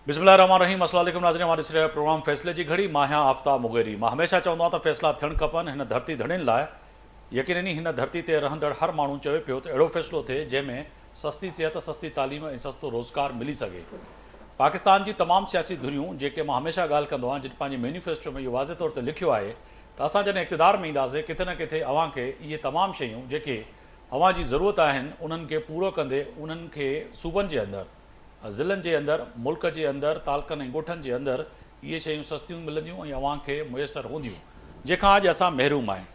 बिस्मिल्लाहिर्रहमानिर्रहीम। अस्सलाम वालेकुम नाज़रीन, हमारे इस प्रोग्राम फ़ैसले जी घड़ी मां आहियां आफ्ताब मुगेरी। मां हमेशह चवंदो आहियां त फ़ैसला थियणु खपनि हिन धरती धड़ियुनि लाइ। यकीननी हिन धरती ते रहंदड़ हर माण्हू चवे पियो त अहिड़ो फ़ैसिलो थिए जंहिंमें सस्ती सिहत, सस्ती तालीम ऐं सस्तो रोज़गार मिली सघे। पाकिस्तान जी तमामु सियासी धुरियूं जेके मां हमेशह ॻाल्हि कंदो आहियां, जिन पंहिंजे मैनिफेस्टो में इहो वाज़े तौर ते लिखियो आहे त असां जॾहिं इक़्तिदार में ईंदासीं किथे न किथे अव्हां खे इहे तमामु शयूं जेके अव्हां जी ज़रूरत आहिनि उन्हनि खे पूरो कंदे उन्हनि खे सूबनि जे अंदरि, ज़िलनि जे अंदरि, मुल्क जे अंदरि, तालकनि ऐं ॻोठनि जे अंदरि इहे शयूं सस्तियूं मिलंदियूं ऐं अव्हां खे मुयसरु हूंदियूं, जंहिंखां अॼु असां महरूम आहियूं।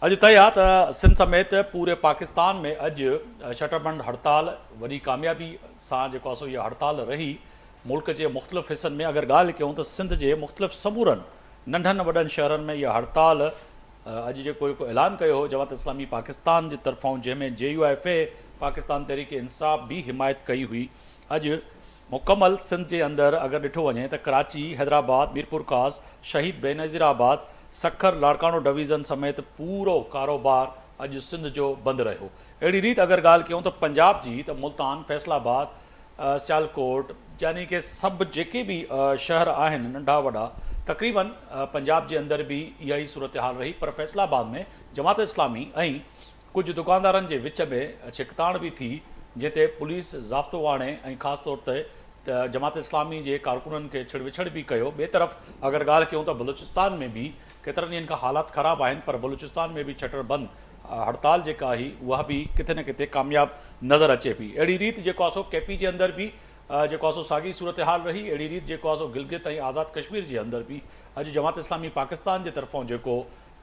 अॼु तय आहे त सिंध समेत पूरे पाकिस्तान में अॼु शटरबंद हड़ताल वॾी कामयाबी सां जेको आहे सो इहा हड़ताल रही। मुल्क जे मुख़्तलिफ़ हिसनि में अगरि ॻाल्हि कयूं त सिंध जे मुख़्तलिफ़ समूरनि नंढनि वॾनि शहरनि में इहा हड़ताल अॼु जेको ऐलान कयो हो जमात इस्लामी पाकिस्तान जी तरफ़ां, जंहिंमें JUIF पाकिस्तान तहरीक इंसाफ़ बि हिमायत कई हुई। अॼु मुकमल सिंध जे अंदरि अगरि ॾिठो वञे त कराची, हैदराबाद, मीरपुर खास, शहीद बेनज़ीराबाद, सखर, लाड़कानो डिवीज़न समेत पूरो कारोबार अॼु सिंध जो बंदि रहियो। अहिड़ी रीति अगरि ॻाल्हि कयूं त पंजाब जी त मुल्तान, फैसलाबाद, सियालकोट, यानी कि सभु जेके बि शहर आहिनि नंढा वॾा, तक़रीबन पंजाब जे अंदरि बि इहा ई सूरत हाल रही। पर फैसलाबाद में जमात इस्लामी ऐं कुझु दुकानदारनि जे विच में छिकताण बि थी, जिते पुलिस ज़ाब्तो आणे ऐं ख़ासि तौर ते जमात इस्लामी जे कारकुननि खे छिड़विछड़ बि कयो। ॿिए तरफ़ अगरि ॻाल्हि कयूं त बलूचिस्तान में बि केतिरनि ॾींहंनि खां हालात ख़राबु आहिनि, पर बलूचिस्तान में बि शटरबंद हड़ताल जेका हुई उहा बि किथे न किथे कामयाबु नज़र अचे पई। अहिड़ी रीति जेको आहे सो KP जे अंदरि बि जेको आहे सो साॻी सूरत हाल रही। अहिड़ी रीति जेको आहे सो गिलगित ऐं आज़ाद कश्मीर जे अंदरि बि अॼु जमात इस्लामी पाकिस्तान जे तरफ़ां जेको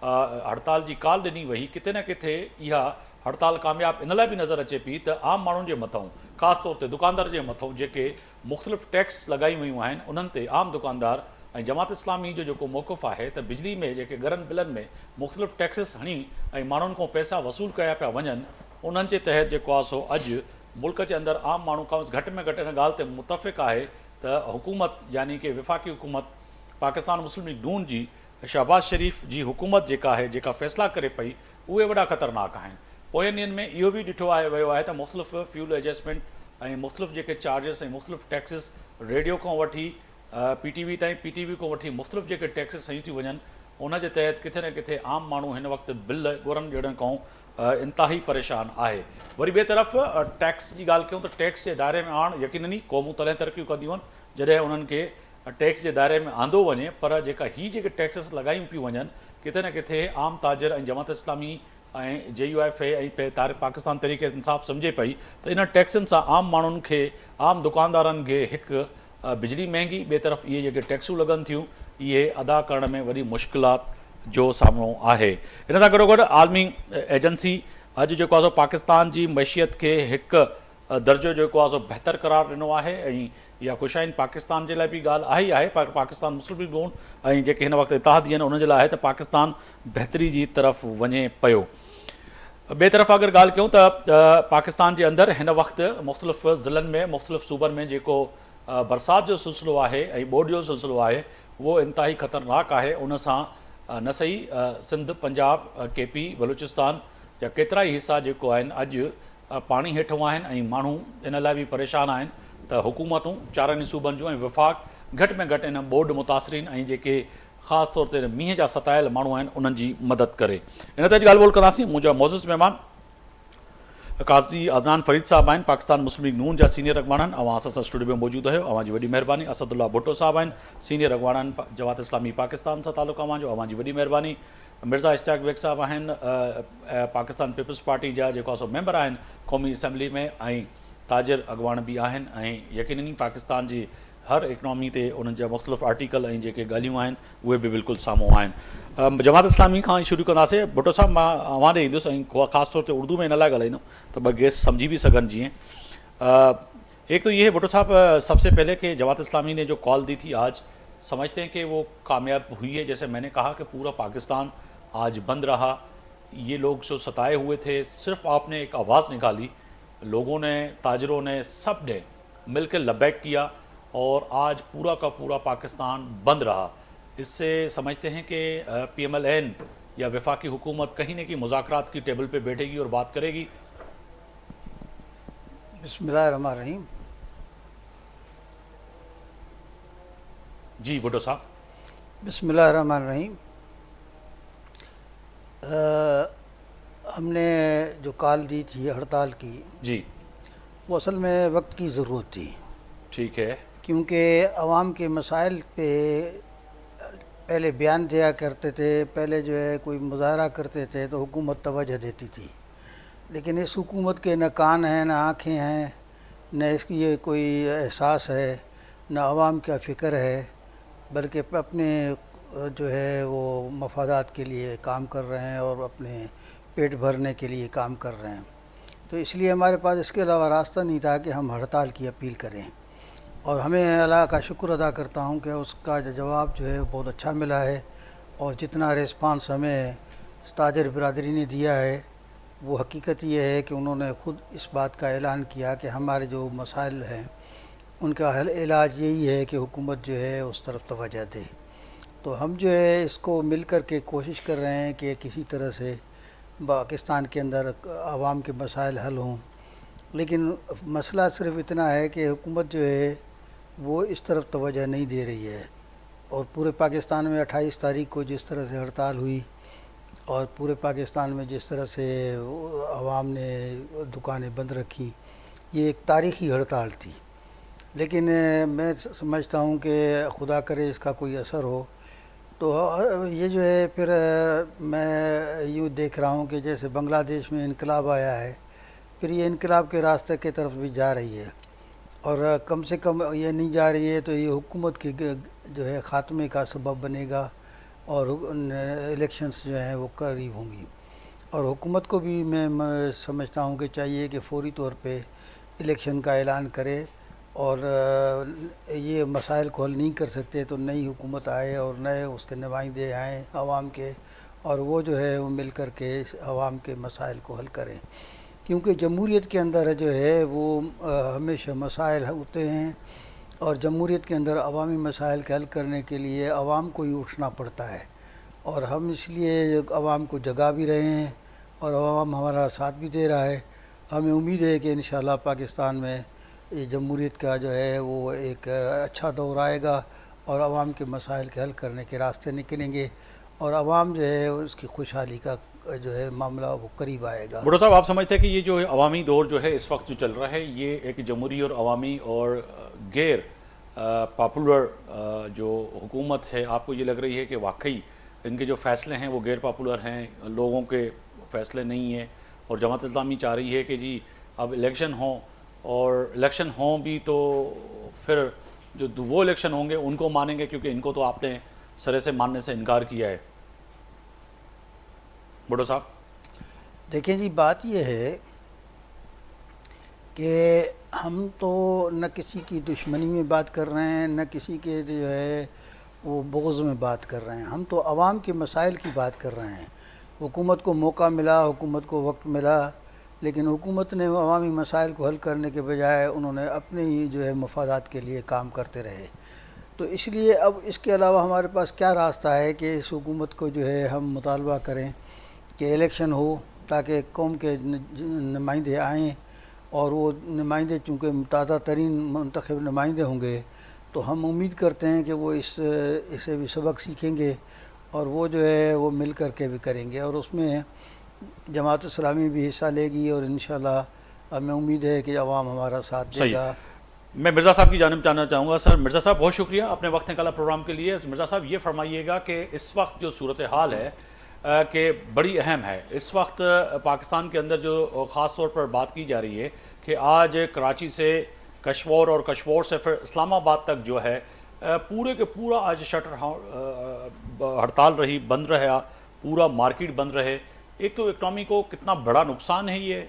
हड़ताल जी कॉल ॾिनी वई, किथे न किथे इहा हड़ताल कामयाबु इन लाइ बि नज़र अचे पई त आम माण्हुनि जे मथां, ख़ासि तौर ते दुकानदार जे मथां जेके मुख़्तलिफ़ टैक्स लॻाई वियूं आहिनि, उन्हनि ते आम दुकानदार ऐं जमात इस्लामी जो जेको मौक़िफ़ आहे त बिजली में जेके घरनि बिलनि में मुख़्तलिफ़ टैक्सिस हणी ऐं माण्हुनि खां पैसा वसूल कया पिया वञनि, उन्हनि जे तहत जेको आहे सो अॼु मुल्क जे अंदरि आम माण्हू खां घटि में घटि इन ॻाल्हि ते मुतफ़िक़ आहे त हुकूमत, यानी कि विफ़ाक़ी हुकूमत पाकिस्तान मुस्लिम लीग नून जी, शहबाज़ शरीफ़ जी हुकूमत जेका आहे, जेका फ़ैसिला करे पई, उहे वॾा ख़तरनाक आहिनि। पोयनि ॾींहंनि में इहो बि ॾिठो वियो आहे त मुख़्तलिफ़ फ्यूल एडजस्टमेंट ऐं मुख़्तलिफ़ जेके चार्जिस ऐं मुख़्तलिफ़ टैक्सिस, रेडियो खां वठी PTV ताईं, PTV खां वठी मुख़्तलिफ़ जेके टैक्सिस हयूं थी वञनि, उन जे तहत किथे न किथे आम माण्हू हिन वक़्तु बिल ॻोड़नि ॾियण खां इंतिहाई परेशान आहे। वरी ॿिए तरफ़ टैक्स जी ॻाल्हि कयूं त टैक्स जे दायरे में आणणु यकीननी क़ौमूं तॾहिं तरक़ियूं कंदियूं आहिनि जॾहिं उन्हनि खे टैक्स जे दायरे में आंदो वञे। पर जेका जेके टैक्सिस लॻायूं पियूं वञनि, किथे न किथे आम ताजिर ऐं जमात इस्लामी ऐं JUIF ऐं पाकिस्तान तहरीक इंसाफ़ सम्झे पई त इन टैक्सनि सां आम माण्हुनि खे, आम दुकानदारनि खे हिकु बिजली महांगी, ॿिए तरफ़ इहे जेके टैक्सूं लॻनि थियूं इहे अदा करण में वॾी मुश्किलात जो सामिनो आहे। इन सां गॾोगॾु आलमी एजेंसी अॼु जेको आहे सो पाकिस्तान जी मैशियत खे हिकु दर्जो जेको आहे सो बहितर करार ॾिनो आहे ऐं इहा ख़ुशाइन पाकिस्तान जे लाइ बि ॻाल्हि आहे ई आहे, पर पाकिस्तान मुस्लिम लीग नून ऐं जेके हिन वक़्तु इतिहादी आहिनि उन जे लाइ आहे त पाकिस्तान बहितरी जी तरफ़ वञे पियो। ॿिए तरफ़ अगरि ॻाल्हि कयूं त पाकिस्तान जे अंदरि हिन वक़्तु मुख़्तलिफ़ ज़िलनि में, मुख़्तलिफ़ सूबनि में जेको बरसाति जो सिलसिलो आहे ऐं ॿोॾि जो सिलसिलो आहे उहो इंतिहाई ख़तरनाक आहे। उन सां न सही सिंध, पंजाब, KP, बलूचिस्तान जा केतिरा ई हिसा जेको आहिनि अॼु पाणी हेठि आहिनि ऐं माण्हू इन लाइ बि परेशान आहिनि त हुकूमतूं चारनि सूबनि जूं ऐं विफ़ाक़ घटि में घटि इन ॿोॾि मुतासिरीन ऐं जेके ख़ासि तौर ते मींहं जा सतायल माण्हू आहिनि उन्हनि जी मदद करे। इन ते अॼु ॻाल्हि ॿोल कंदासीं। मुंहिंजा मौज़ूज़ महिमान काज़ी अदनान फरीद साहब आहिनि, पाकिस्तान मुस्लिम लीग नून जा सीनियर अॻवान। अवां असां सां स्टूडियो में मौजूदु आहियो, अवां जी वॾी महिरबानी। असदुल्ला भुट्टो साहब आहिनि, सीनियर अॻवान जमात इस्लामी पाकिस्तान सां तालुक़ु अवां जो, अवां जी वॾी महिरबानी। मिर्ज़ा इश्तियाक बेग साहब आहिनि, पाकिस्तान पीपल्स पार्टी जा जेको आहे सो मेंबर आहिनि क़ौमी असैम्बली में, ऐं ताजिर अॻवान बि आहिनि ऐं यकीननी पाकिस्तान जी हर इकनॉमी ते उन्हनि जा मुख़्तलिफ़ आर्टिकल ऐं जेके ॻाल्हियूं आहिनि उहे बि बिल्कुलु साम्हूं आहिनि। जमात इस्लामी खां शुरू कंदासीं। भुट्टो साहब, मां अवां ॾे ईंदुसि ऐं ख़ासि तौर ते उर्दू में इन लाइ ॻाल्हाईंदुमि त ॿ गेस्ट समझी भी सघनि। जीअं एक तो ये भुट्टो साहब, सबसे पहले कि जमात इस्लामी ने जो कॉल दी थी आज, समझते हैं कि वो कामयाब हुई है? जैसे मैंने कहा कि पूरा पाकिस्तान आज बंद रहा, ये लोग जो सताए हुए थे, सिर्फ आपने एक आवाज़ निकाली, लोगों ने, ताजरों ने, सब ने मिल के लबैक किया और आज पूरा का पूरा पाकिस्तान बंद रहा। इससे समझते हैं कि PMLN या वफाकी हुकूमत कहीं न कहीं मुज़ाकरात की टेबल पे बैठेगी और बात करेगी। बिस्मिल्लाहिर्रहमानिर्रहीम। جی بھٹو صاحب. بسم اللہ الرحمن الرحیم. ہم نے جو کال دی تھی ہڑتال کی، جی وہ اصل میں وقت کی ضرورت تھی، ٹھیک ہے. کیونکہ عوام کے مسائل پہ پہلے بیان دیا کرتے تھے، پہلے جو ہے کوئی مظاہرہ کرتے تھے تو حکومت توجہ دیتی تھی، لیکن اس حکومت کے نہ کان ہیں نہ آنکھیں ہیں، نہ اس کی یہ کوئی احساس ہے، نہ عوام کا فکر ہے، بلکہ اپنے جو ہے وہ مفادات کے لیے کام کر رہے ہیں اور اپنے پیٹ بھرنے کے لیے کام کر رہے ہیں. تو اس لیے ہمارے پاس اس کے علاوہ راستہ نہیں تھا کہ ہم ہڑتال کی اپیل کریں، اور ہمیں اللہ کا شکر ادا کرتا ہوں کہ اس کا جو جواب جو ہے بہت اچھا ملا ہے، اور جتنا ریسپانس ہمیں تاجر برادری نے دیا ہے وہ حقیقت یہ ہے کہ انہوں نے خود اس بات کا اعلان کیا کہ ہمارے جو مسائل ہیں ان کا حل علاج یہی ہے کہ حکومت جو ہے اس طرف توجہ دے. تو ہم جو ہے اس کو مل کر کے کوشش کر رہے ہیں کہ کسی طرح سے پاکستان کے اندر عوام کے مسائل حل ہوں، لیکن مسئلہ صرف اتنا ہے کہ حکومت جو ہے وہ اس طرف توجہ نہیں دے رہی ہے. اور پورے پاکستان میں 28 تاریخ کو جس طرح سے ہڑتال ہوئی اور پورے پاکستان میں جس طرح سے عوام نے دکانیں بند رکھی، یہ ایک تاریخی ہڑتال تھی. لیکن میں سمجھتا ہوں کہ خدا کرے اس کا کوئی اثر ہو. تو یہ جو ہے پھر میں یوں دیکھ رہا ہوں کہ جیسے بنگلہ دیش میں انقلاب آیا ہے، پھر یہ انقلاب کے راستے کی طرف بھی جا رہی ہے، اور کم سے کم یہ نہیں جا رہی ہے تو یہ حکومت کے جو ہے خاتمے کا سبب بنے گا، اور الیکشنز جو ہیں وہ قریب ہوں گی. اور حکومت کو بھی میں سمجھتا ہوں کہ چاہیے کہ فوری طور پہ الیکشن کا اعلان کرے، اور یہ مسائل کو حل نہیں کر سکتے تو نئی حکومت آئے اور نئے اس کے نمائندے آئیں عوام کے، اور وہ جو ہے وہ مل کر کے اس عوام کے مسائل کو حل کریں. کیونکہ جمہوریت کے اندر جو ہے وہ ہمیشہ مسائل ہوتے ہیں، اور جمہوریت کے اندر عوامی مسائل کے حل کرنے کے لیے عوام کو ہی اٹھنا پڑتا ہے، اور ہم اس لیے عوام کو جگا بھی رہے ہیں اور عوام ہمارا ساتھ بھی دے رہا ہے. ہمیں امید ہے کہ انشاءاللہ پاکستان میں یہ جمہوریت کا جو ہے وہ ایک اچھا دور آئے گا، اور عوام کے مسائل کے حل کرنے کے راستے نکلیں گے، اور عوام جو ہے اس کی خوشحالی کا جو ہے معاملہ وہ قریب آئے گا. بھٹو صاحب، آپ سمجھتے ہیں کہ یہ جو عوامی دور جو ہے اس وقت جو چل رہا ہے، یہ ایک جمہوری اور عوامی اور غیر پاپولر جو حکومت ہے، آپ کو یہ لگ رہی ہے کہ واقعی ان کے جو فیصلے ہیں وہ غیر پاپولر ہیں، لوگوں کے فیصلے نہیں ہیں، اور جماعت اسلامی چاہ رہی ہے کہ جی اب الیکشن ہوں، اور الیکشن ہوں بھی تو پھر جو وہ الیکشن ہوں گے ان کو مانیں گے، کیونکہ ان کو تو آپ نے سرے سے ماننے سے انکار کیا ہے. بھٹو صاحب دیکھیں جی، بات یہ ہے کہ ہم تو نہ کسی کی دشمنی میں بات کر رہے ہیں، نہ کسی کے جو ہے وہ بغض میں بات کر رہے ہیں، ہم تو عوام کے مسائل کی بات کر رہے ہیں. حکومت کو موقع ملا، حکومت کو وقت ملا، لیکن حکومت نے عوامی مسائل کو حل کرنے کے بجائے انہوں نے اپنے ہی جو ہے مفادات کے لیے کام کرتے رہے. تو اس لیے اب اس کے علاوہ ہمارے پاس کیا راستہ ہے کہ اس حکومت کو جو ہے ہم مطالبہ کریں کہ الیکشن ہو، تاکہ قوم کے نمائندے آئیں، اور وہ نمائندے چونکہ تازہ ترین منتخب نمائندے ہوں گے تو ہم امید کرتے ہیں کہ وہ اسے بھی سبق سیکھیں گے، اور وہ جو ہے وہ مل کر کے بھی کریں گے، اور اس میں جماعت اسلامی بھی حصہ لے گی، اور انشاءاللہ ہمیں امید ہے کہ عوام ہمارا ساتھ دے صحیح. گا. میں مرزا صاحب کی جانب جاننا چاہوں گا. سر مرزا صاحب، بہت شکریہ اپنے وقت نکالا پروگرام کے لیے. مرزا صاحب یہ فرمائیے گا کہ اس وقت جو صورتحال ہے کہ بڑی اہم ہے، اس وقت پاکستان کے اندر جو خاص طور پر بات کی جا رہی ہے کہ آج کراچی سے کشمور اور کشمور سے پھر اسلام آباد تک جو ہے پورے کے پورا آج شٹر ہڑتال رہی، بند رہا، پورا مارکیٹ بند رہے. ایک تو اکنامی کو کتنا بڑا نقصان ہے یہ.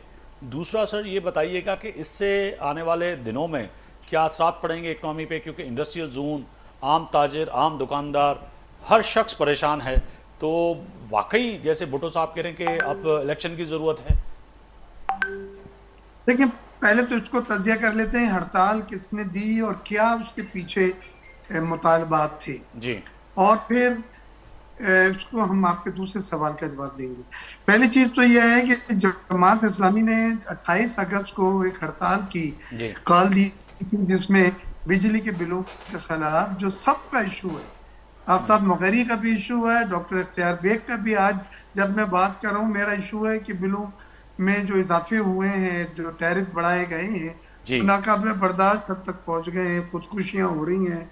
دوسرا سر یہ بتائیے گا کہ اس سے آنے والے دنوں میں کیا اثرات پڑیں گے اکنامی پہ، کیونکہ انڈسٹریل زون، عام تاجر، عام دکاندار، ہر شخص پریشان ہے. تو واقعی جیسے بھٹو صاحب کہہ رہے ہیں کہ اب الیکشن کی ضرورت ہے. دیکھیں، پہلے تو اس کو تجزیہ کر لیتے ہیں، ہڑتال کس نے دی اور کیا اس کے پیچھے مطالبات تھے، جی اور پھر اس کو ہم آپ کے دوسرے سوال کا جواب دیں گے. پہلی چیز تو یہ ہے کہ جماعت اسلامی نے 28 اگست کو ایک ہڑتال کی جی کال دی تھی، جس میں बिजली के बिलों के खिलाफ जो सबका इशू है। आफ्ताब मुगैरी का भी इशू है, डॉक्टर इख्तियार बेग का भी। आज जब मैं बात कर रहा हूँ, मेरा इशू है कि बिलों में जो इजाफे हुए हैं, जो टैरिफ बढ़ाए गए हैं, जी नाकाबिले बर्दाश्त हद तक पहुंच गए हैं। खुदकुशियां हो रही हैं,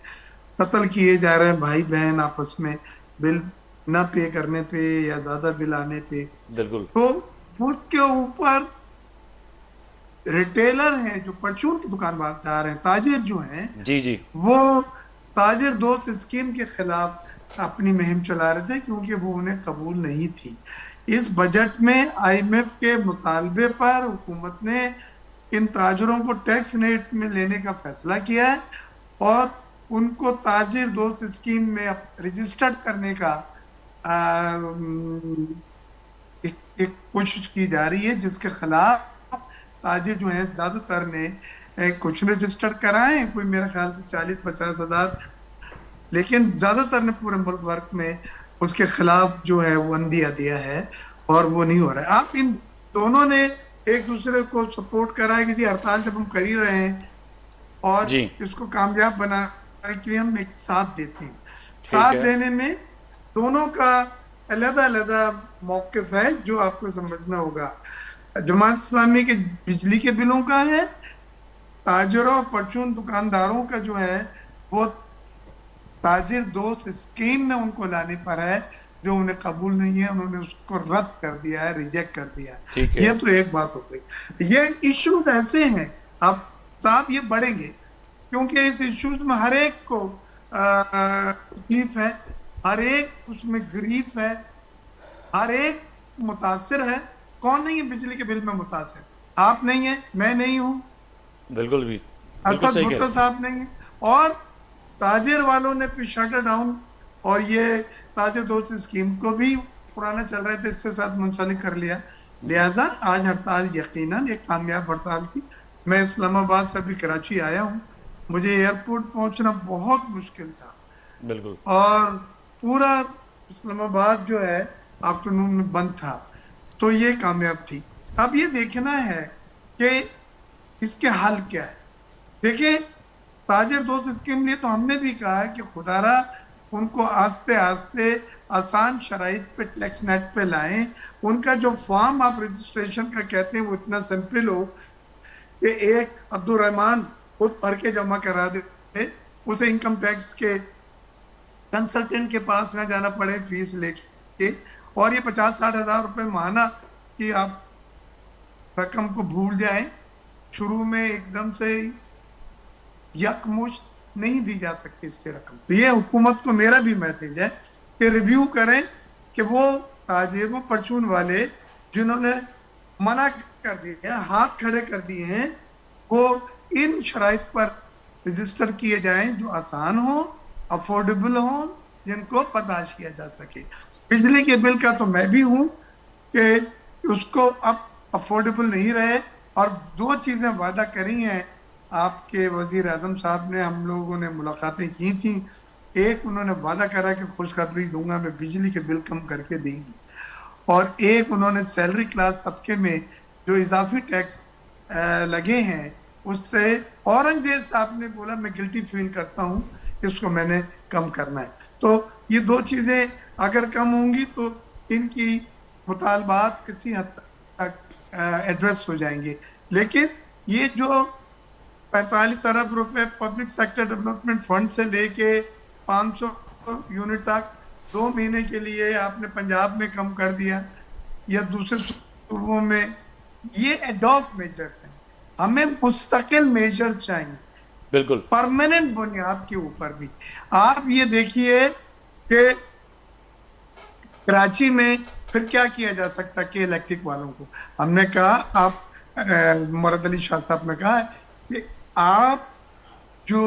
कत्ल किए जा रहे हैं भाई बहन आपस में, बिल ना पे करने पे या ज्यादा बिल आने पे। बिल्कुल। तो उसके ऊपर रिटेलर हैं, जो परचून के दुकानदार हैं, ताजिर जो हैं, जी जी वो ताजिर दोस्त स्कीम के खिलाफ अपनी मुहिम चला रहे थे, क्योंकि वो उन्हें कबूल नहीं थी। इस बजट में आईएमएफ के मुतालबे पर हुकूमत ने इन ताजरों को टैक्स नेट में लेने का फैसला किया है, और उनको ताजिर दोस्त स्कीम में रजिस्टर्ड करने का एक कोशिश की जा रही है, जिसके खिलाफ ताजिर जो है ज्यादातर ने कुछ रजिस्टर्ड कराए, कोई मेरे ख्याल से 40-50 हजार, लेकिन ज्यादातर ने पूरे मुल्क भर में उसके खिलाफ जो है वो अंदिया दिया है, और वो नहीं हो रहा है। आप इन दोनों ने एक दूसरे को सपोर्ट करा है कि जी हड़ताल जब हम कर ही रहे हैं और जी इसको कामयाब बनाने के लिए हम एक साथ देते हैं। ठीक साथ है। देने में दोनों का अलग-अलग मौक़िफ़ है, जो आपको समझना होगा। जमात इस्लामी के बिजली के बिलों का है, ताजिरों और परचून दुकानदारों का जो है वो ताजिर दोस्त स्कीम में उनको लाने पर है, जो उन्हें कबूल नहीं है, उन्होंने उसको रद्द कर दिया है, रिजेक्ट कर दिया है। ठीक है। ये तो एक बात हो गई। ये इश्यूज ऐसे हैं, अब साहब ये बढ़ेंगे, क्योंकि इस इश्यूज में हर एक को तकलीफ है, हर एक उसमें गरीब है, हर एक मुतासिर है। कौन नहीं है बिजली के बिल में मुतासिर? आप नहीं है, मैं नहीं हूं, बिल्कुल भी, बिल्कुल असद सही कह भुट्टो रहे हैं। साहब नहीं है, और ताजिर वालों ने फिर शटर डाउन और ये ताजिर दोस्त स्कीम को भी पुराना चल रहा था, इससे साथ मुंसलिक कर लिया। लिहाजा आज हड़ताल यकीनन एक कामयाब हड़ताल थी। मैं इस्लामाबाद से अभी कराची आया हूँ, मुझे एयरपोर्ट पहुंचना बहुत मुश्किल था, बिल्कुल और पूरा इस्लामाबाद जो है आफ्टरनून में बंद था, तो ये कामयाब थी। अब ये देखना है कि इसके हल क्या है। देखिए, ताजिर दोस्त स्कीम लिए तो हमने भी कहा है कि खुदारा उनको आस्ते आस्ते आसान शराइत पे टैक्स नेट पे लाएं। उनका जो फॉर्म आप रजिस्ट्रेशन का कहते हैं वो इतना सिंपल हो कि एक अब्दुल रहमान खुद भर के जमा करा दे, उसे इनकम टैक्स के कंसल्टेंट के पास ना जाना पड़े फीस लेके, और ये 50-60 हजार रुपए माना कि आप रकम को भूल जाएं। शुरू में एकदम से यकमुश्त नहीं दी जा सकती इससे रकम। तो ये हुकूमत को मेरा भी मैसेज है कि रिव्यू करें कि वो ताजिर, वो परचून वाले जिन्होंने मना कर दिए, हाथ खड़े कर दिए हैं, वो इन शराइत पर रजिस्टर किए जाएं जो आसान हो, अफोर्डेबल हो, जिनको बर्दाश्त किया जा सके। बिजली के बिल का तो मैं भी हूं कि उसको अब अफोर्डेबल नहीं रहे, और दो चीजें वादा करी हैं आपके वजीर आजम साहब ने, हम लोगों ने मुलाकातें की थी। एक उन्होंने वादा करा कि खुशखबरी दूंगा, मैं बिजली के बिल कम करके देंगी, और एक उन्होंने सैलरी क्लास तबके में जो इजाफी टैक्स लगे हैं उससे औरंगजेब साहब ने बोला मैं गिल्टी फील करता हूं, इसको मैंने कम करना है। तो ये दो चीजें अगर कम होंगी तो इनकी मुतालबात किसी हद तक एड्रेस हो जाएंगे। लेकिन ये जो 45 अरब रुपए पब्लिक सेक्टर डेवलपमेंट फंड से लेके 500 यूनिट तक 2 महीने के लिए आपने पंजाब में कम कर दिया या दूसरे सूबों में, ये एडॉक मेजर्स हैं। हमें मुस्तकिल मेजर चाहिए, बिल्कुल परमानेंट बुनियाद के ऊपर भी। आप ये देखिए कि कराची में फिर क्या किया जा सकता है कि इलेक्ट्रिक वालों को हमने कहा, आप मुराद अली शाह साहब ने कहा कि आप जो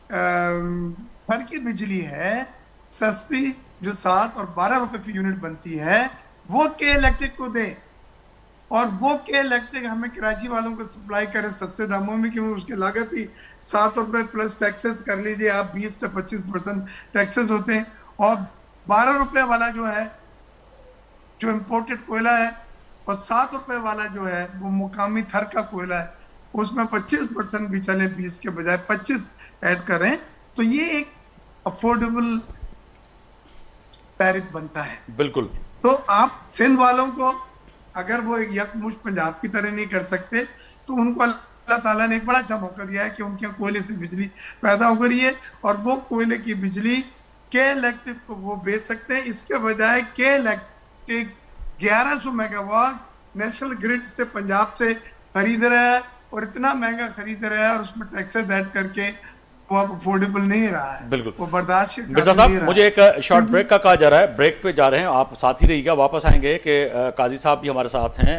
घर की बिजली है सस्ती, जो 7 और 12 रुपए फी यूनिट बनती है, वो के इलेक्ट्रिक को दें, और वो के इलेक्ट्रिक हमें कराची वालों को सप्लाई करें सस्ते दामों में, क्योंकि उसकी लागत ही 7 रुपए प्लस टैक्सेस कर लीजिए आप, 20 से 25% टैक्सेस होते हैं, और 12 रुपए वाला जो है जो इम्पोर्टेड कोयला है, और 7 रुपए वाला जो है वो मुकामी थर का कोयला है, उसमें 25% भी चले 20 के बजाय 25 ऐड करें तो ये एक अफोर्डेबल टैरिफ बनता है। बिल्कुल। तो आप सिंध वालों को अगर वो यकमुश्त पंजाब की तरह नहीं कर सकते तो उनको अल्लाह ताला ने एक बड़ा अच्छा मौका दिया है कि उनके कोयले से बिजली पैदा हो रही है और वो कोयले की बिजली के इलेक्ट्रिक को वो बेच सकते हैं। इसके बजाय के इलेक्ट्रिक 1100 मेगावाट नेशनल ग्रिड से पंजाब से खरीद रहा है और इतना महंगा खरीद रहा है और उसमें टैक्सेस ऐड करके वो अब अफोर्डेबल नहीं रहा है, बिल्कुल वो बर्दाश्त मिर्जा साहब, मुझे एक शॉर्ट ब्रेक का कहा जा रहा है, ब्रेक पे जा रहे हैं, आप साथ ही रहिएगा। वापस आएंगे कि काजी साहब भी हमारे साथ हैं,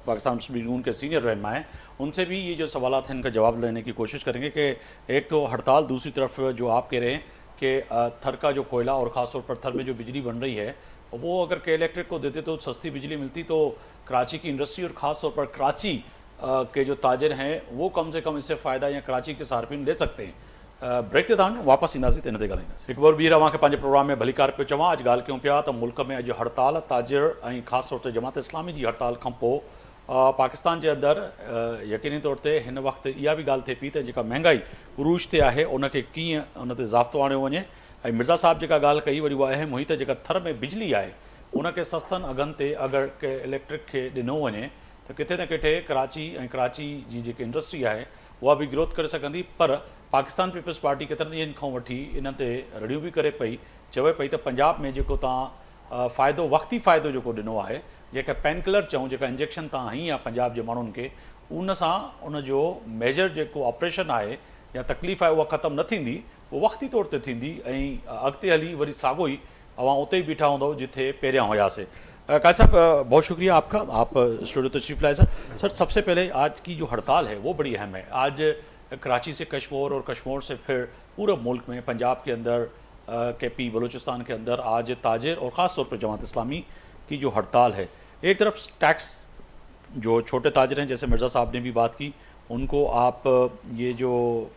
पाकिस्तान मुस्लिम लीग नून के सीनियर रहनुमा हैं, उनसे भी ये जो सवाल हैं इनका जवाब लेने की कोशिश करेंगे कि एक तो हड़ताल, दूसरी तरफ जो आप कह रहे हैं कि थर का जो कोयला और ख़ासतौर पर थर में जो बिजली बन रही है वो अगर के इलेक्ट्रिक को देते तो सस्ती बिजली मिलती तो कराची की इंडस्ट्री और ख़ास तौर पर कराची के जो ताजर हैं वो कम से कम इससे फ़ायदा या कराची के सार्फिन ले सकते हैं। ब्रेक ते दान वापस ईंदासीं त इन ते ॻाल्हाईंदासीं। हिकु बार ॿीहर अव्हांखे पंहिंजे प्रोग्राम में भली कार पियो चवां। अॼु ॻाल्हि कयूं पिया त मुल्क में अॼु हड़ताल ताजिर ऐं ख़ासि तौर ते जमात इस्लामी जी हड़ताल खां पोइ पाकिस्तान जे अंदरि यकीनी तौर ते हिन वक़्तु इहा बि ॻाल्हि थिए पई त जेका महांगाई उरूज ते आहे उनखे कीअं उन ते ज़ाब्तो आणियो वञे। ऐं मिर्ज़ा साहिबु जेका ॻाल्हि कई वरी उहा अहम हुई त जेका थर में बिजली आहे उनखे सस्तनि अघनि ते अगरि के इलेक्ट्रिक खे ॾिनो वञे त किथे न किथे कराची ऐं कराची जी जेकी इंडस्ट्री आहे उहा बि ग्रोथ करे सघंदी। पर पाकिस्तान पीपल्स पार्टी केतिरनि ॾींहंनि खां वठी इन ते रड़ियूं बि करे पई, चवे पई त पंजाब में जेको तव्हां फ़ाइदो वक़्ती फ़ाइदो जेको ॾिनो आहे, जेका पेन किलर चऊं, जेका इंजेक्शन तव्हां हई आहे पंजाब जे माण्हुनि खे, उन सां उन जो मेजर जेको ऑपरेशन आहे या तकलीफ़ आहे उहा ख़तमु न थींदी, उहो वक़्ती तौर ते थींदी ऐं अॻिते हली वरी साॻियो ई अवां उते ई बीठा हूंदव जिथे पहिरियां हुयासीं। काजी साहब बहुत शुक्रिया आपका, आप स्टूडियो तशरीफ़ लाए। सर सबसे पहले आज की जो हड़ताल है वो बड़ी अहम है। आज कराची से कश्मीर और कश्मीर से फिर पूरे मुल्क में पंजाब के अंदर KP बलूचिस्तान के अंदर आज ताजिर और ख़ास तौर पर जमात इस्लामी की जो हड़ताल है, एक तरफ टैक्स जो छोटे ताजिर हैं जैसे मिर्ज़ा साहब ने भी बात की, उनको आप ये जो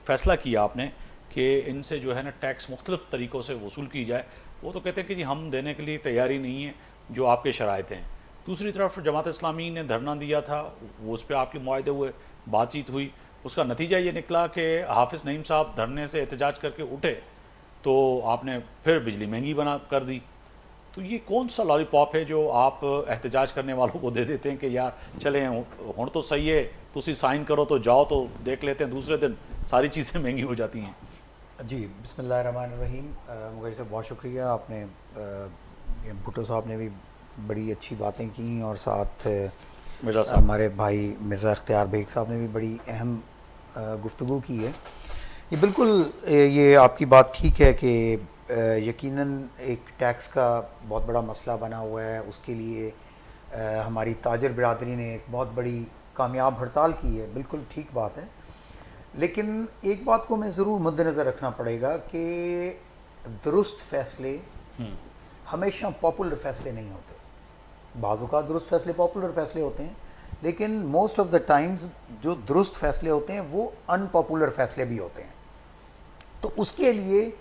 फ़ैसला किया आपने कि इनसे जो है ना टैक्स मुख्तलिफ़ तरीक़ों से वसूल की जाए, वो तो कहते हैं कि जी हम देने के लिए तैयारी नहीं है जो आपके शराइत हैं। दूसरी तरफ जमात इस्लामी ने धरना दिया था, वो उस पर आपके मुआहदे हुए, बातचीत हुई, उसका नतीजा ये निकला कि हाफिज़ नईम साहब धरने से एहतजाज करके उठे तो आपने फिर बिजली महंगी बना कर दी। तो ये कौन सा लॉलीपॉप है जो आप एहतजाज करने वालों को दे देते हैं कि यार चलें हुण तो सही है, तुसी साइन करो तो जाओ तो देख लेते हैं, दूसरे दिन सारी चीज़ें महंगी हो जाती हैं। जी बिस्मिल्लाहिर्रहमानिर्रहीम। मुगैर साहब बहुत शुक्रिया, आपने भुट्टो साहब ने भी बड़ी अच्छी बातें की और साथ मिर्ज़ा साहब, हमारे भाई मिर्ज़ा इख्तियार बेग साहब ने भी बड़ी अहम गुफ्तगू की है। ये बिल्कुल ये आपकी बात ठीक है कि यकीनन एक टैक्स का बहुत बड़ा मसला बना हुआ है, उसके लिए हमारी ताजिर बिरादरी ने एक बहुत बड़ी कामयाब हड़ताल की है, बिल्कुल ठीक बात है। लेकिन एक बात को मैं ज़रूर मद्देनज़र रखना पड़ेगा कि दुरुस्त फ़ैसले हमेशा पॉपुलर फ़ैसले नहीं होते। बाज़ औक़ात दुरुस्त फ़ैसले पॉपुलर फ़ैसले होते हैं, लेकिन मोस्ट ऑफ़ द टाइम्स जो दुरुस्त फ़ैसले होते हैं वो अनपॉपुलर फ़ैसले भी होते हैं। तो उसके लिए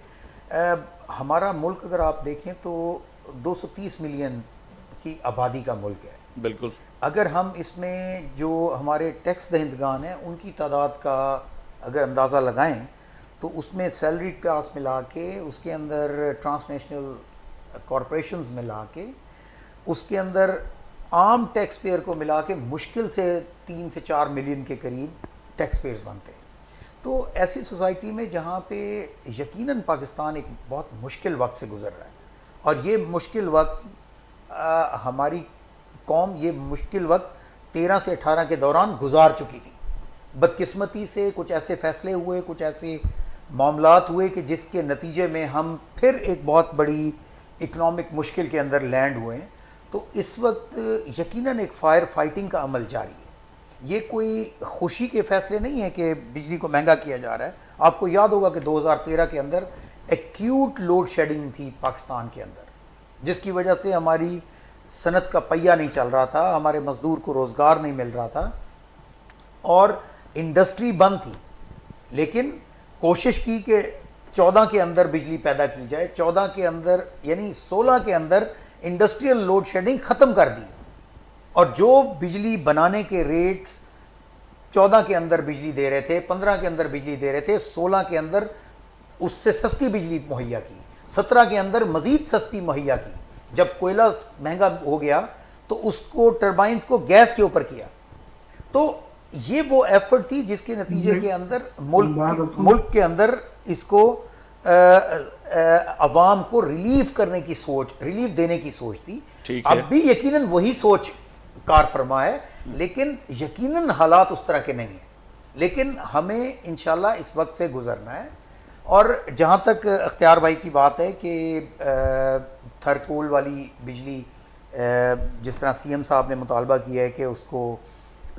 हमारा मुल्क अगर आप देखें तो 230 मिलियन की आबादी का मुल्क है। बिल्कुल, अगर हम इसमें जो हमारे टैक्स दहिंदगान हैं उनकी तादाद का अगर अंदाज़ा लगाएं तो उसमें सैलरी क्लास मिला के, उसके अंदर ट्रांसनेशनल कॉरपोरेशंस मिला के, उसके अंदर आम टैक्स पेयर को मिला के मुश्किल से 3 से 4 मिलियन के करीब टैक्स पेयर्स बनते हैं। तो ऐसी सोसाइटी में जहाँ पे यकीनन पाकिस्तान एक बहुत मुश्किल वक्त से गुज़र रहा है और ये मुश्किल वक्त हमारी कौम ये मुश्किल वक्त 13 से 18 के दौरान गुजार चुकी थी। बदकिस्मती से कुछ ऐसे फ़ैसले हुए, कुछ ऐसे मामलात हुए कि जिसके नतीजे में हम फिर एक बहुत बड़ी इकनॉमिक मुश्किल के अंदर लैंड हुए हैं। तो इस वक्त यकीनन एक फायर फाइटिंग का अमल जारी है। ये कोई खुशी के फ़ैसले नहीं है कि बिजली को महंगा किया जा रहा है। आपको याद होगा कि 2013 के अंदर एक्यूट लोड शेडिंग थी पाकिस्तान के अंदर, जिसकी वजह से हमारी सनत का पहिया नहीं चल रहा था, हमारे मज़दूर को रोज़गार नहीं मिल रहा था और इंडस्ट्री बंद थी। लेकिन कोशिश की कि 14 के अंदर बिजली पैदा की जाए, 14 के अंदर यानी 16 के अंदर इंडस्ट्रियल लोड शेडिंग ख़त्म कर दी और जो बिजली बनाने के रेट्स 14 के अंदर बिजली दे रहे थे, 15 के अंदर बिजली दे रहे थे, 16 के अंदर اس سے سستی بجلی مہیا کی، 17 کے اندر مزید سستی مہیا کی، جب کوئلہ مہنگا ہو گیا تو اس کو ٹربائنز کو گیس کے اوپر کیا. تو یہ وہ ایفرٹ تھی جس کے نتیجے کے اندر ملک کے اندر اس کو عوام کو ریلیف کرنے کی سوچ، ریلیف دینے کی سوچ تھی. اب بھی یقیناً وہی سوچ کار فرما ہے، لیکن یقیناً حالات اس طرح کے نہیں ہیں. لیکن ہمیں انشاءاللہ اس وقت سے گزرنا ہے. اور جہاں تک اختیار بھائی کی بات ہے کہ تھرکول والی بجلی جس طرح سی ایم صاحب نے مطالبہ کیا ہے کہ اس کو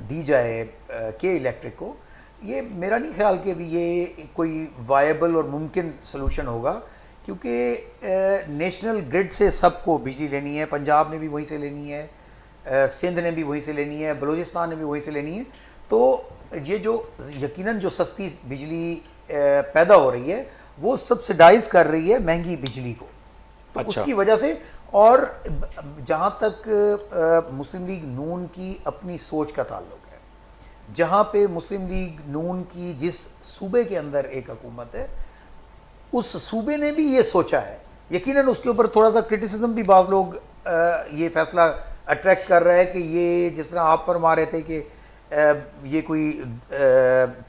دی جائے کے الیکٹرک کو، یہ میرا نہیں خیال کہ بھی یہ کوئی وائبل اور ممکن سلوشن ہوگا، کیونکہ نیشنل گرڈ سے سب کو بجلی لینی ہے. پنجاب نے بھی وہیں سے لینی ہے، سندھ نے بھی وہیں سے لینی ہے، بلوچستان نے بھی وہیں سے لینی ہے. تو یہ جو یقیناً جو سستی بجلی پیدا ہو رہی ہے وہ سبسڈائز کر رہی ہے مہنگی بجلی کو. تو اس کی وجہ سے، اور جہاں تک مسلم لیگ نون کی اپنی سوچ کا تعلق ہے، جہاں پہ مسلم لیگ نون کی جس صوبے کے اندر ایک حکومت ہے، اس صوبے نے بھی یہ سوچا ہے. یقیناً اس کے اوپر تھوڑا سا کرٹیسزم بھی بعض لوگ یہ فیصلہ اٹریکٹ کر رہا ہے کہ یہ جس طرح آپ فرما رہے تھے کہ یہ کوئی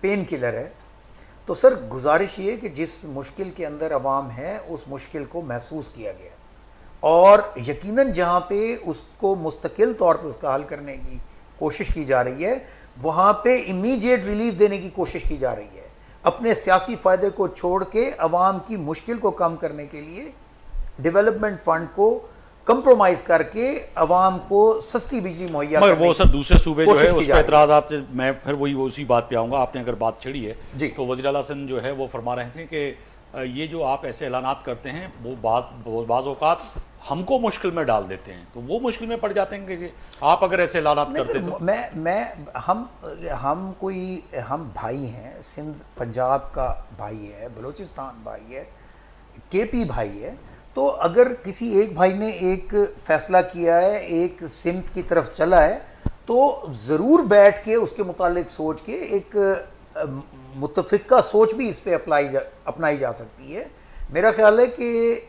پین کلر ہے. تو سر گزارش یہ کہ جس مشکل کے اندر عوام ہے اس مشکل کو محسوس کیا گیا، اور یقیناً جہاں پہ اس کو مستقل طور پہ اس کا حل کرنے کی کوشش کی جا رہی ہے، وہاں پہ امیڈیٹ ریلیف دینے کی کوشش کی جا رہی ہے. اپنے سیاسی فائدے کو چھوڑ کے عوام کی مشکل کو کم کرنے کے لیے ڈیولپمنٹ فنڈ کو کمپرومائز کر کے عوام کو سستی بجلی مہیا مگر وہ سر دوسرے صوبے جو ہے اس پہ اعتراضات، میں پھر اسی بات پہ آؤں گا. آپ نے اگر بات چھڑی ہے تو وزیر اعلیٰ سندھ جو ہے وہ فرما رہے تھے کہ یہ جو آپ ایسے اعلانات کرتے ہیں وہ بعض اوقات ہم کو مشکل میں ڈال دیتے ہیں. تو وہ مشکل میں پڑ جاتے ہیں کہ آپ اگر ایسے اعلانات کرتے تو ہم بھائی ہیں، سندھ پنجاب کا بھائی ہے، بلوچستان بھائی ہے، کے پی بھائی ہے. تو اگر کسی ایک بھائی نے ایک فیصلہ کیا ہے، ایک سمت کی طرف چلا ہے، تو ضرور بیٹھ کے اس کے متعلق سوچ کے ایک متفقہ سوچ بھی اس پہ اپنائی جا سکتی ہے. میرا خیال ہے کہ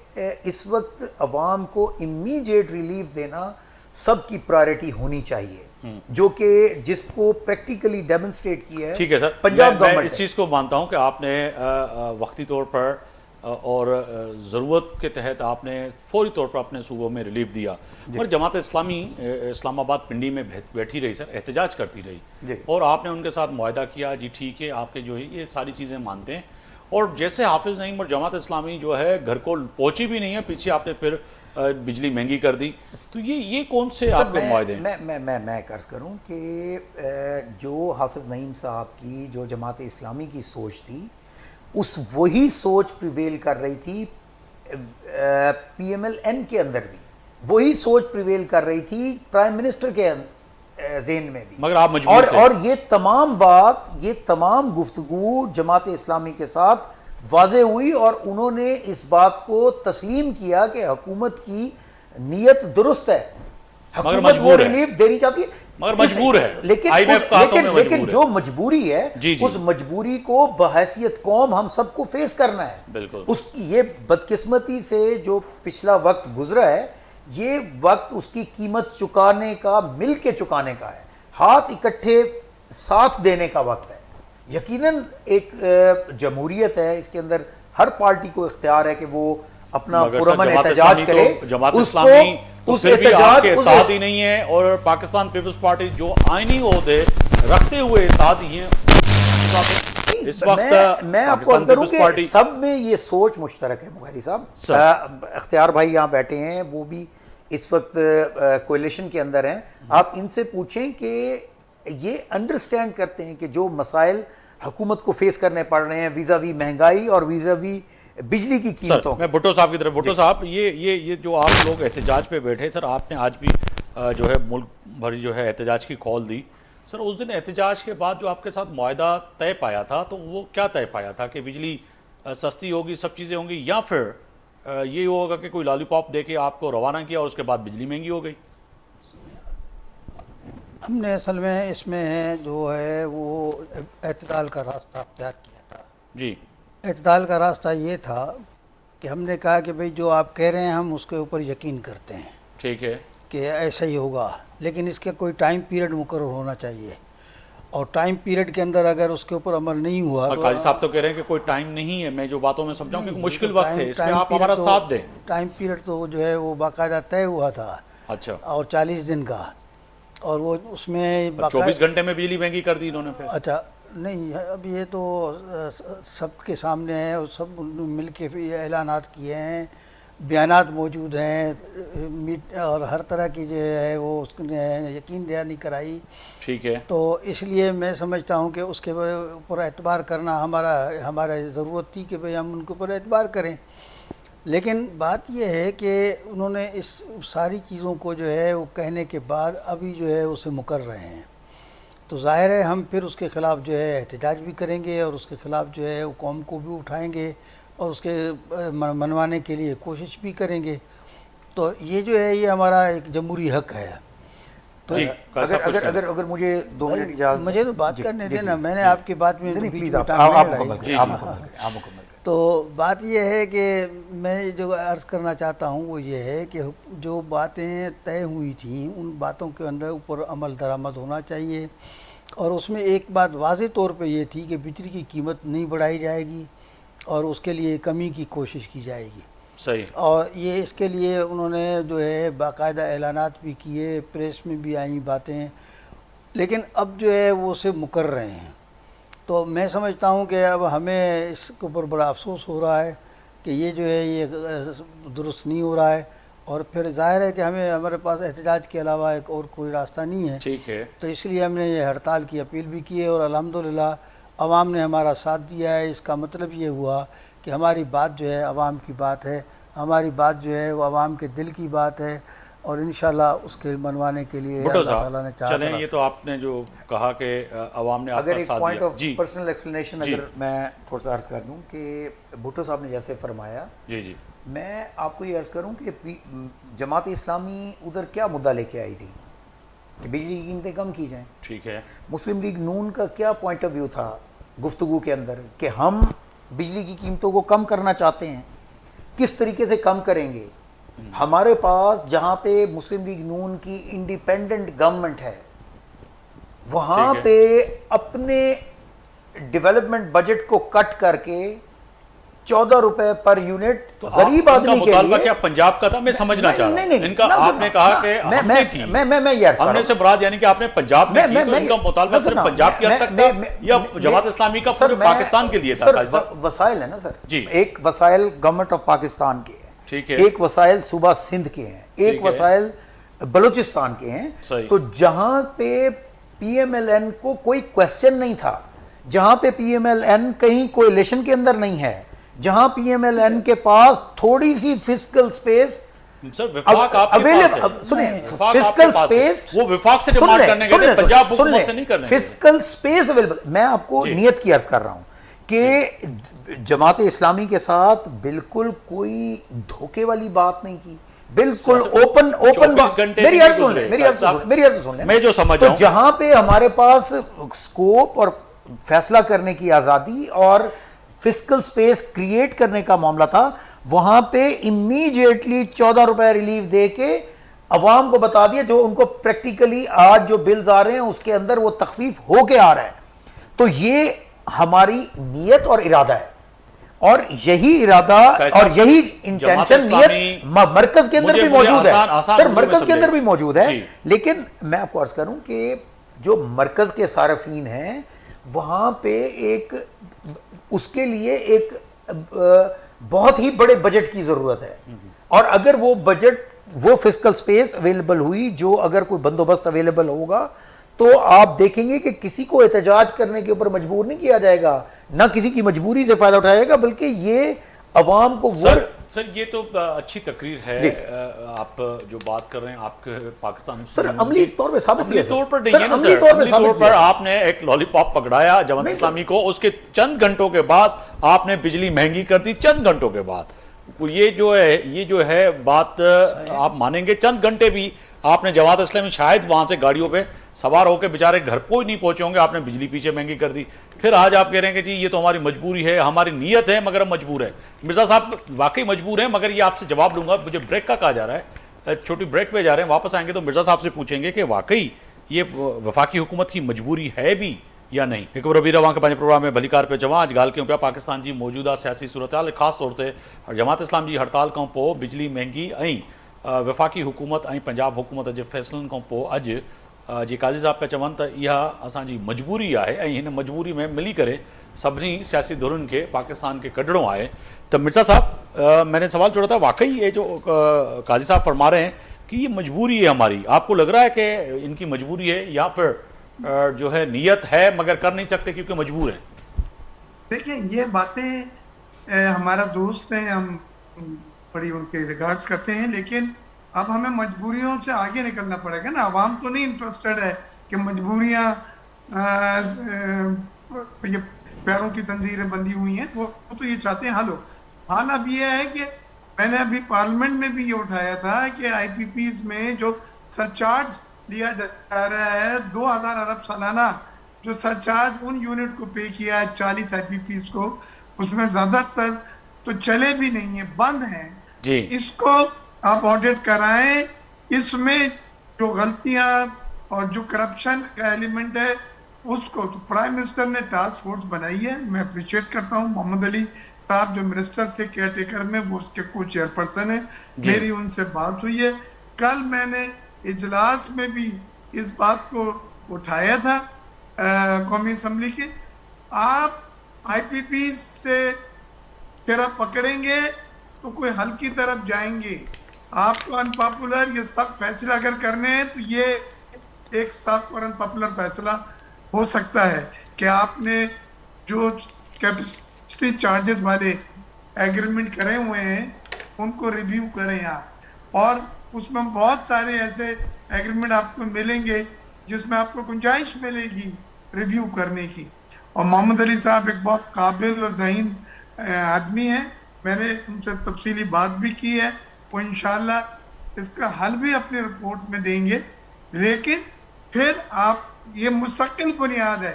اس وقت عوام کو امیڈیٹ ریلیف دینا سب کی پرائرٹی ہونی چاہیے، جو کہ جس کو پریکٹیکلی ڈیمونسٹریٹ کیا ہے. ٹھیک ہے سر، پنجاب میں گورنمنٹ اس چیز کو مانتا ہوں کہ آپ نے وقتی طور پر اور ضرورت کے تحت آپ نے فوری طور پر اپنے صوبوں میں ریلیف دیا. اور جماعت اسلامی اسلام آباد پنڈی میں بیٹھی رہی سر، احتجاج کرتی رہی، اور آپ نے ان کے ساتھ معاہدہ کیا، جی ٹھیک ہے آپ کے جو ہے یہ ساری چیزیں مانتے ہیں. اور جیسے حافظ نعیم اور جماعت اسلامی جو ہے گھر کو پہنچی بھی نہیں ہے، پیچھے آپ نے پھر بجلی مہنگی کر دی. تو یہ کون سے آپ کے معاہدے ہیں؟ میں عرض کروں کہ جو حافظ نعیم صاحب کی جو جماعت اسلامی کی سوچ تھی، اس وہی سوچ پریویل کر رہی تھی پی ایم ایل این کے اندر بھی، وہی سوچ پریویل کر رہی تھی پرائم منسٹر کے ذہن میں بھی. مگر آپ مجبور تھے. اور یہ تمام گفتگو جماعت اسلامی کے ساتھ واضح ہوئی، اور انہوں نے اس بات کو تسلیم کیا کہ حکومت کی نیت درست ہے، حکومت وہ ریلیف دینی چاہتی ہے، مگر مجبور ہے. لیکن جو مجبوری ہے اس مجبوری کو بحیثیت قوم ہم سب کو فیس کرنا ہے. بالکل. اس کی یہ بدقسمتی سے جو پچھلا وقت گزرا ہے، یہ وقت اس کی قیمت چکانے کا، مل کے چکانے کا ہے، ہاتھ اکٹھے ساتھ دینے کا وقت ہے. یقیناً ایک جمہوریت ہے، اس کے اندر ہر پارٹی کو اختیار ہے کہ وہ اپنا پرامن احتجاج کرے. جماعت اسلامی تو پھر بھی آپ کے اتحادی نہیں ہے، اور پاکستان پیپلز پارٹی جو آئینی عہدے رکھتے ہوئے اتحادی ہیں. اس وقت میں آپ کو عرض کروں کہ سب میں یہ سوچ مشترک ہے. بخاری صاحب، اختیار بھائی یہاں بیٹھے ہیں، وہ بھی اس وقت کولیشن کے اندر ہیں. آپ ان سے پوچھیں کہ یہ انڈرسٹینڈ کرتے ہیں کہ جو مسائل حکومت کو فیس کرنے پڑ رہے ہیں ویزا وی مہنگائی اور ویزا وی بجلی کی قیمتوں. میں بھٹو صاحب کی طرف، بھٹو صاحب یہ جو آپ لوگ احتجاج پہ بیٹھے سر، آپ نے آج بھی جو ہے ملک بھر جو ہے احتجاج کی کال دی سر. اس دن احتجاج کے بعد جو آپ کے ساتھ معاہدہ طے پایا تھا، تو وہ کیا طے پایا تھا؟ کہ بجلی سستی ہوگی، سب چیزیں ہوں گی، یا پھر یہ ہوگا کہ کوئی لالی پاپ دے کے آپ کو روانہ کیا اور اس کے بعد بجلی مہنگی ہو گئی؟ ہم نے اصل میں اس میں جو ہے وہ اعتدال کا راستہ اختیار کیا تھا. جی. اعتدال کا راستہ یہ تھا کہ ہم نے کہا کہ بھئی جو آپ کہہ رہے ہیں ہم اس کے اوپر یقین کرتے ہیں ٹھیک ہے. کہ ایسا ہی ہوگا، لیکن اس کا کوئی ٹائم پیریڈ مقرر ہونا چاہیے، اور ٹائم پیریڈ کے اندر اگر اس کے اوپر عمل نہیں ہوا اور قاضی صاحب تو کہہ رہے ہیں کہ کوئی ٹائم نہیں ہے. میں جو باتوں میں سمجھاؤں کہ مشکل وقت ہے، اس میں آپ ہمارا ساتھ دیں. ٹائم پیریڈ تو جو ہے وہ باقاعدہ طے ہوا تھا اچھا، اور 40 دن کا، اور وہ اس میں 24 گھنٹے میں بجلی مہنگی کر دی انہوں نے پھر. اچھا نہیں، اب یہ تو سب کے سامنے ہے، اور سب مل کے یہ اعلانات کیے ہیں، بیانات موجود ہیں، اور ہر طرح کی جو ہے وہ اس نے یقین دہانی کرائی. ٹھیک ہے. تو اس لیے میں سمجھتا ہوں کہ اس کے اوپر اعتبار کرنا ہمارا ضرورت تھی کہ بھئی ہم ان کے اوپر اعتبار کریں. لیکن بات یہ ہے کہ انہوں نے اس ساری چیزوں کو جو ہے وہ کہنے کے بعد ابھی جو ہے اسے مکر رہے ہیں، تو ظاہر ہے ہم پھر اس کے خلاف جو ہے احتجاج بھی کریں گے، اور اس کے خلاف جو ہے وہ قوم کو بھی اٹھائیں گے، اور اس کے منوانے کے لیے کوشش بھی کریں گے. تو یہ جو ہے یہ ہمارا ایک جمہوری حق ہے. تو جی اگر مجھے 2 منٹ اجازت، مجھے تو بات کرنے دینا، میں نے آپ کی بات میں پلیز آپ آپ مکمل کریں. تو بات یہ ہے کہ میں جو عرض کرنا چاہتا ہوں وہ یہ ہے کہ جو باتیں طے ہوئی تھیں ان باتوں کے اندر اوپر عمل درآمد ہونا چاہیے، اور اس میں ایک بات واضح طور پہ یہ تھی کہ بجلی کی قیمت نہیں بڑھائی جائے گی، اور اس کے لیے کمی کی کوشش کی جائے گی. صحیح. اور یہ اس کے لیے انہوں نے جو ہے باقاعدہ اعلانات بھی کیے، پریس میں بھی آئیں باتیں، لیکن اب جو ہے وہ اسے مکر رہے ہیں. تو میں سمجھتا ہوں کہ اب ہمیں اس کے اوپر بڑا افسوس ہو رہا ہے کہ یہ جو ہے یہ درست نہیں ہو رہا ہے، اور پھر ظاہر ہے کہ ہمارے پاس احتجاج کے علاوہ ایک اور کوئی راستہ نہیں ہے. ٹھیک ہے. تو اس لیے ہم نے یہ ہڑتال کی اپیل بھی کی ہے، اور الحمدللہ عوام نے ہمارا ساتھ دیا ہے. اس کا مطلب یہ ہوا کہ ہماری بات جو ہے عوام کی بات ہے، ہماری بات جو ہے وہ عوام کے دل کی بات ہے، اور انشاءاللہ اس کے منوانے کے لیے بھٹو اللہ تعالیٰ نے صاحب چلیں، یہ تو آپ نے جو کہا کہ عوام نے آپ اگر کا ایک ساتھ پوائنٹ دیا. آف جی پرسنل ایکسپلینیشن جی. اگر میں تھوڑا سا عرض کر دوں کہ بھٹو صاحب نے جیسے فرمایا، جی جی میں آپ کو یہ عرض کروں کہ جماعت اسلامی ادھر کیا مدعا لے کے آئی تھی کہ بجلی کی قیمتیں کم کی جائیں. ٹھیک ہے. مسلم لیگ نون کا کیا پوائنٹ آف ویو تھا گفتگو کے اندر کہ ہم بجلی کی قیمتوں کو کم کرنا چاہتے ہیں، کس طریقے سے کم کریں گے. ہمارے پاس جہاں پہ مسلم لیگ نون کی انڈیپینڈنٹ گورنمنٹ ہے وہاں پہ اپنے ڈیولپمنٹ بجٹ کو کٹ کر کے 14 روپے پر یونٹ غریب آدمی کے مطالبہ لیے. کیا پنجاب کا تھا؟ میں سمجھنا چاہ رہا ہوں ان کا. آپ نے کہا کہ ہم نے کی، ہم نے سے مراد یعنی کہ آپ نے پنجاب میں کی، تو ان کا مطالبہ صرف پنجاب کی حد تک تھا یا جماعت اسلامی کا پورے پاکستان کے لیے تھا؟ وسائل ہے نا سر جی. ایک وسائل گورنمنٹ آف پاکستان کے ہیں، ٹھیک ہے. ایک وسائل صوبہ سندھ کے ہیں، ایک وسائل بلوچستان کے ہیں. تو جہاں پہ پی ایم ایل این کو کوئی کویسچن نہیں تھا، جہاں پہ پی ایم ایل این کہیں کولیشن کے اندر نہیں ہے، جہاں پی ایم ایل این کے پاس تھوڑی سی fiscal space fiscal space available. میں آپ کو نیت کی عرض کر رہا ہوں کہ جماعت اسلامی کے ساتھ بالکل کوئی دھوکے والی بات نہیں کی، بالکل اوپن میری عرض سن لیں. میں جو سمجھ تو جہاں پہ ہمارے پاس سکوپ اور فیصلہ کرنے کی آزادی اور فسکل سپیس کریٹ کرنے کا معاملہ تھا، وہاں پہ امیجیٹلی 14 روپے ریلیف دے کے عوام کو بتا دیا، جو ان کو پریکٹیکلی آج جو بلز آ رہے ہیں اس کے اندر وہ تخفیف ہو کے آ رہا ہے. تو یہ ہماری نیت اور ارادہ ہے، اور یہی ارادہ اور یہی انٹینشن نیت مرکز کے اندر بھی موجود ہے سر، مرکز کے اندر بھی موجود ہے. لیکن میں آپ کو عرض کروں کہ جو مرکز کے صارفین ہیں وہاں پہ ایک اس کے لیے ایک بہت ہی بڑے بجٹ کی ضرورت ہے، اور اگر وہ بجٹ وہ فسکل سپیس اویلیبل ہوئی، جو اگر کوئی بندوبست اویلیبل ہوگا، تو آپ دیکھیں گے کہ کسی کو احتجاج کرنے کے اوپر مجبور نہیں کیا جائے گا، نہ کسی کی مجبوری سے فائدہ اٹھایا گا، بلکہ یہ عوام کو سر یہ تو اچھی تقریر ہے. آپ جو بات کر رہے ہیں آپ کے پاکستان سر عملی طور پہ ثابت عملی طور پر نہیں ہے نا سر، عملی طور پر آپ نے ایک لالی پاپ پکڑایا جماعت اسلامی کو، اس کے چند گھنٹوں کے بعد آپ نے بجلی مہنگی کر دی. چند گھنٹوں کے بعد یہ جو ہے بات آپ مانیں گے، چند گھنٹے بھی آپ نے جماعت اسلامی شاید وہاں سے گاڑیوں پہ सवार होकर बेचारे घर को ही नहीं पहुंचे होंगे, आपने बिजली पीछे महंगी कर दी, फिर आज आप कह रहे हैं कि जी ये तो हमारी मजबूरी है, हमारी नीयत है मगर हम मजबूर है। मिर्ज़ा साहब वाकई मजबूर हैं, मगर ये आपसे जवाब लूंगा, मुझे ब्रेक का कहा जा रहा है, छोटी ब्रेक पे जा रहे हैं, वापस आएंगे तो मिर्ज़ा साहब से पूछेंगे कि वाकई ये वफाकी हुकूमत की मजबूरी है भी या नहीं। एक बार रबी रवां के पंहिंजे प्रोग्राम में भलीकार पे चवां, अॼु ॻाल्हि कयूं पिया पाकिस्तान जी मौजूदा सियासी सूरत हाल, ख़ासि तौर ते जमात इस्लाम जी हड़ताल खां पोइ बिजली महांगी ऐं वफ़ाकी हुकूमत ऐं पंजाब हुकूमत जे फ़ैसिलनि खां पोइ अॼु जी काज़ी साहब पिया चवनि त इहा असांजी मजबूरी आहे ऐं हिन मजबूरी में मिली करे सभिनी सियासी धुरुनि खे पाकिस्तान खे कढणो आहे। तो मिर्ज़ा साहब मैंने सवाल छोड़ा था, वाकई ये जो काजी साहब फरमा रहे हैं कि ये मजबूरी है हमारी, आपको लग रहा है कि इनकी मजबूरी है या फिर जो है नीयत है मगर कर नहीं सकते क्योंकि मजबूर हैं? देखिए ये बातें हमारा दोस्त हैं, हम बड़ी उनके रिगार्ड्स करते हैं, लेकिन अब हमें मजबूरियों से आगे निकलना पड़ेगा ना। आवाम तो नहीं इंटरेस्टेड है कि मजबूरियां ये पैरों की जंजीरें बंधी हुई हैं, वो तो ये चाहते हैं हल हो। हाल अब ये है कि मैंने अभी पार्लियामेंट में भी ये उठाया था कि आईपीपीज में जो सरचार्ज लिया जा रहा है 2000 अरब सालाना, जो सरचार्ज उन यूनिट को पे किया है 40 आईपीपीज को, उसमें ज्यादातर तो चले भी नहीं है, बंद हैं जी। इसको आप ऑडिट कराएं, इसमें जो गलतियां और जो करप्शन का एलिमेंट है उसको, तो प्राइम मिनिस्टर ने टास्क फोर्स बनाई है, मैं अप्रिशिएट करता हूँ। मोहम्मद अली साहब जो मिनिस्टर थे केयर टेकर में, वो उसके को चेयरपर्सन है, मेरी उनसे बात हुई है। कल मैंने इजलास में भी इस बात को उठाया था कौमी असम्बली के, आप आईपीपी से चेहरा पकड़ेंगे तो कोई हल की तरफ जाएंगे। आपको अनपॉपुलर ये सब फैसला अगर करने हैं तो ये एक सख्त और अनपॉपुलर फैसला हो सकता है कि आपने जो कैपेसिटी चार्जेस वाले एग्रीमेंट करे हुए हैं उनको रिव्यू करें आप, और उसमें बहुत सारे ऐसे एग्रीमेंट आपको मिलेंगे जिसमें आपको गुंजाइश मिलेगी रिव्यू करने की। और मोहम्मद अली साहब एक बहुत काबिल और ज़हीन आदमी है, मैंने उनसे तफसीली बात भी की है, वो इंशाल्लाह इसका हल भी अपनी रिपोर्ट में देंगे। लेकिन फिर आप ये मुस्तकिल बुनियाद है,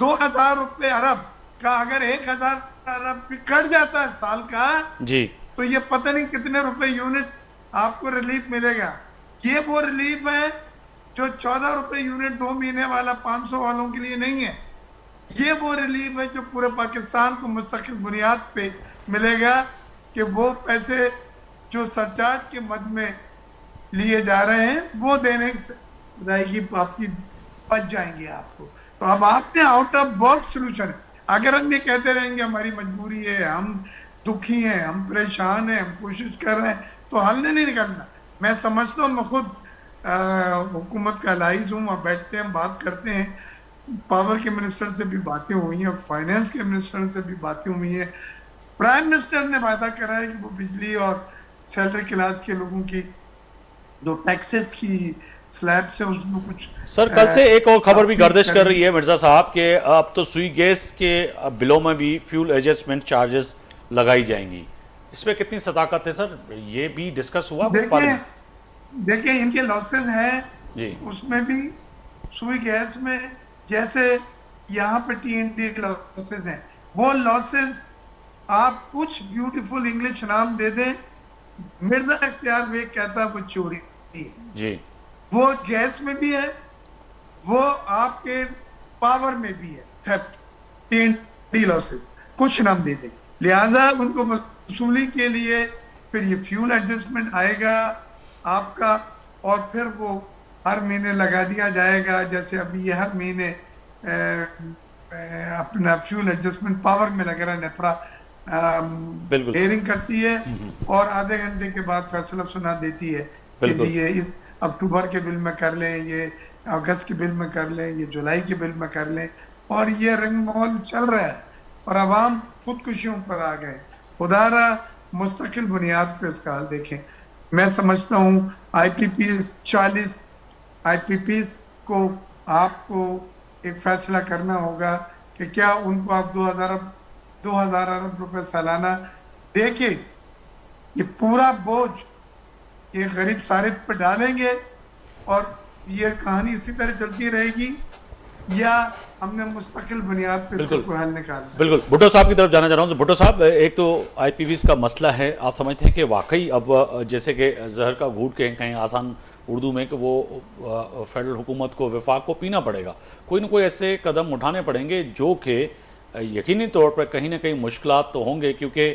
2000 रुपये अरब का अगर 1000 अरब भी कट जाता है साल का जी, तो ये पता नहीं कितने रुपए यूनिट आपको रिलीफ मिलेगा। ये वो रिलीफ है जो 14 रुपए यूनिट 2 महीने वाला 500 वालों के लिए नहीं है। ये वो रिलीफ है जो पूरे पाकिस्तान को मुस्तकिल बुनियाद पे मिलेगा कि वो पैसे जो सरचार्ज के मद में लिए जा रहे हैं वो देने से अदायगी आपकी बच जाएंगे आपको। तो अब आपने आउट ऑफ बॉक्स सोल्यूशन, अगर हम ये कहते रहेंगे हमारी मजबूरी है, हम दुखी हैं, हम परेशान हैं, हम कोशिश कर रहे हैं, तो हल नहीं निकलना। मैं समझता हूँ, मैं खुद हुकूमत का लाइज हूँ, वहाँ बैठते हैं, बात करते हैं, पावर के मिनिस्टर से भी बातें हुई हैं, फाइनेंस के मिनिस्टर से भी बातें हुई हैं। प्राइम मिनिस्टर ने वादा करा है कि वो बिजली और सैलरी क्लास के लोगों की जो टैक्सेस की स्लैब से उसमें कुछ। सर कल से एक और खबर भी गर्दिश कर रही है मिर्ज़ा साहब के अब तो सुई गैस के बिलों में भी फ्यूल एडजस्टमेंट चार्जेस लगाई जाएंगी, इस पे कितनी सदाकत है सर? ये भी डिस्कस हुआ? देखिए इनके लॉसेस हैं जी, उसमें भी सुई गैस में, जैसे यहाँ पे TNT के लॉसेस हैं, वो लॉसेस आप कुछ ब्यूटीफुल इंग्लिश नाम दे दें, मिर्जा इख्तियार बेग कहता है वो चोरी जी, वो गैस में भी है, वो आपके पावर में भी है, थेफ्ट, TNT लॉसेस, कुछ नाम दे दें। लिहाजा उनको वसूली के लिए फिर ये फ्यूल एडजस्टमेंट आएगा आपका, और फिर वो हर महीने लगा दिया जाएगा, जैसे अभी ये हर महीने अपना फ्यूल एडजस्टमेंट पावर में लग रहा है, नेपरा हेयरिंग करती है और आधे घंटे के बाद फैसला सुना देती है कि जी ये इस अक्टूबर के बिल में कर लें, ये अगस्त के बिल में कर लें, ये जुलाई के बिल में कर लें, और ये रंग माहौल चल रहा है और अवाम खुदकुशियों पर आ गए। खुदारा मुस्तकिल बुनियाद पे इसका हाल देखें। मैं समझता हूँ आईपीपीएस 40 आईपीपीएस को आपको एक फैसला करना होगा कि क्या उनको आप 2000 अरब रुपए सालाना दे के ये पूरा बोझ ये गरीब सारित पे डालेंगे और یہ کہانی اسی طرح چلتی رہے گی یا ہم نے مستقل بنیاد پہ اس کو حل نکالنا؟ بالکل بھٹو صاحب کی طرف جانا چاہ رہا ہوں. بھٹو صاحب, ایک تو آئی پی ویز کا مسئلہ ہے, آپ سمجھتے ہیں کہ واقعی اب جیسے کہ زہر کا گھونٹ کہیں آسان اردو میں کہ وہ فیڈرل حکومت کو وفاق کو پینا پڑے گا, کوئی نہ کوئی ایسے قدم اٹھانے پڑیں گے جو کہ یقینی طور پر کہیں نہ کہیں مشکلات تو ہوں گے, کیونکہ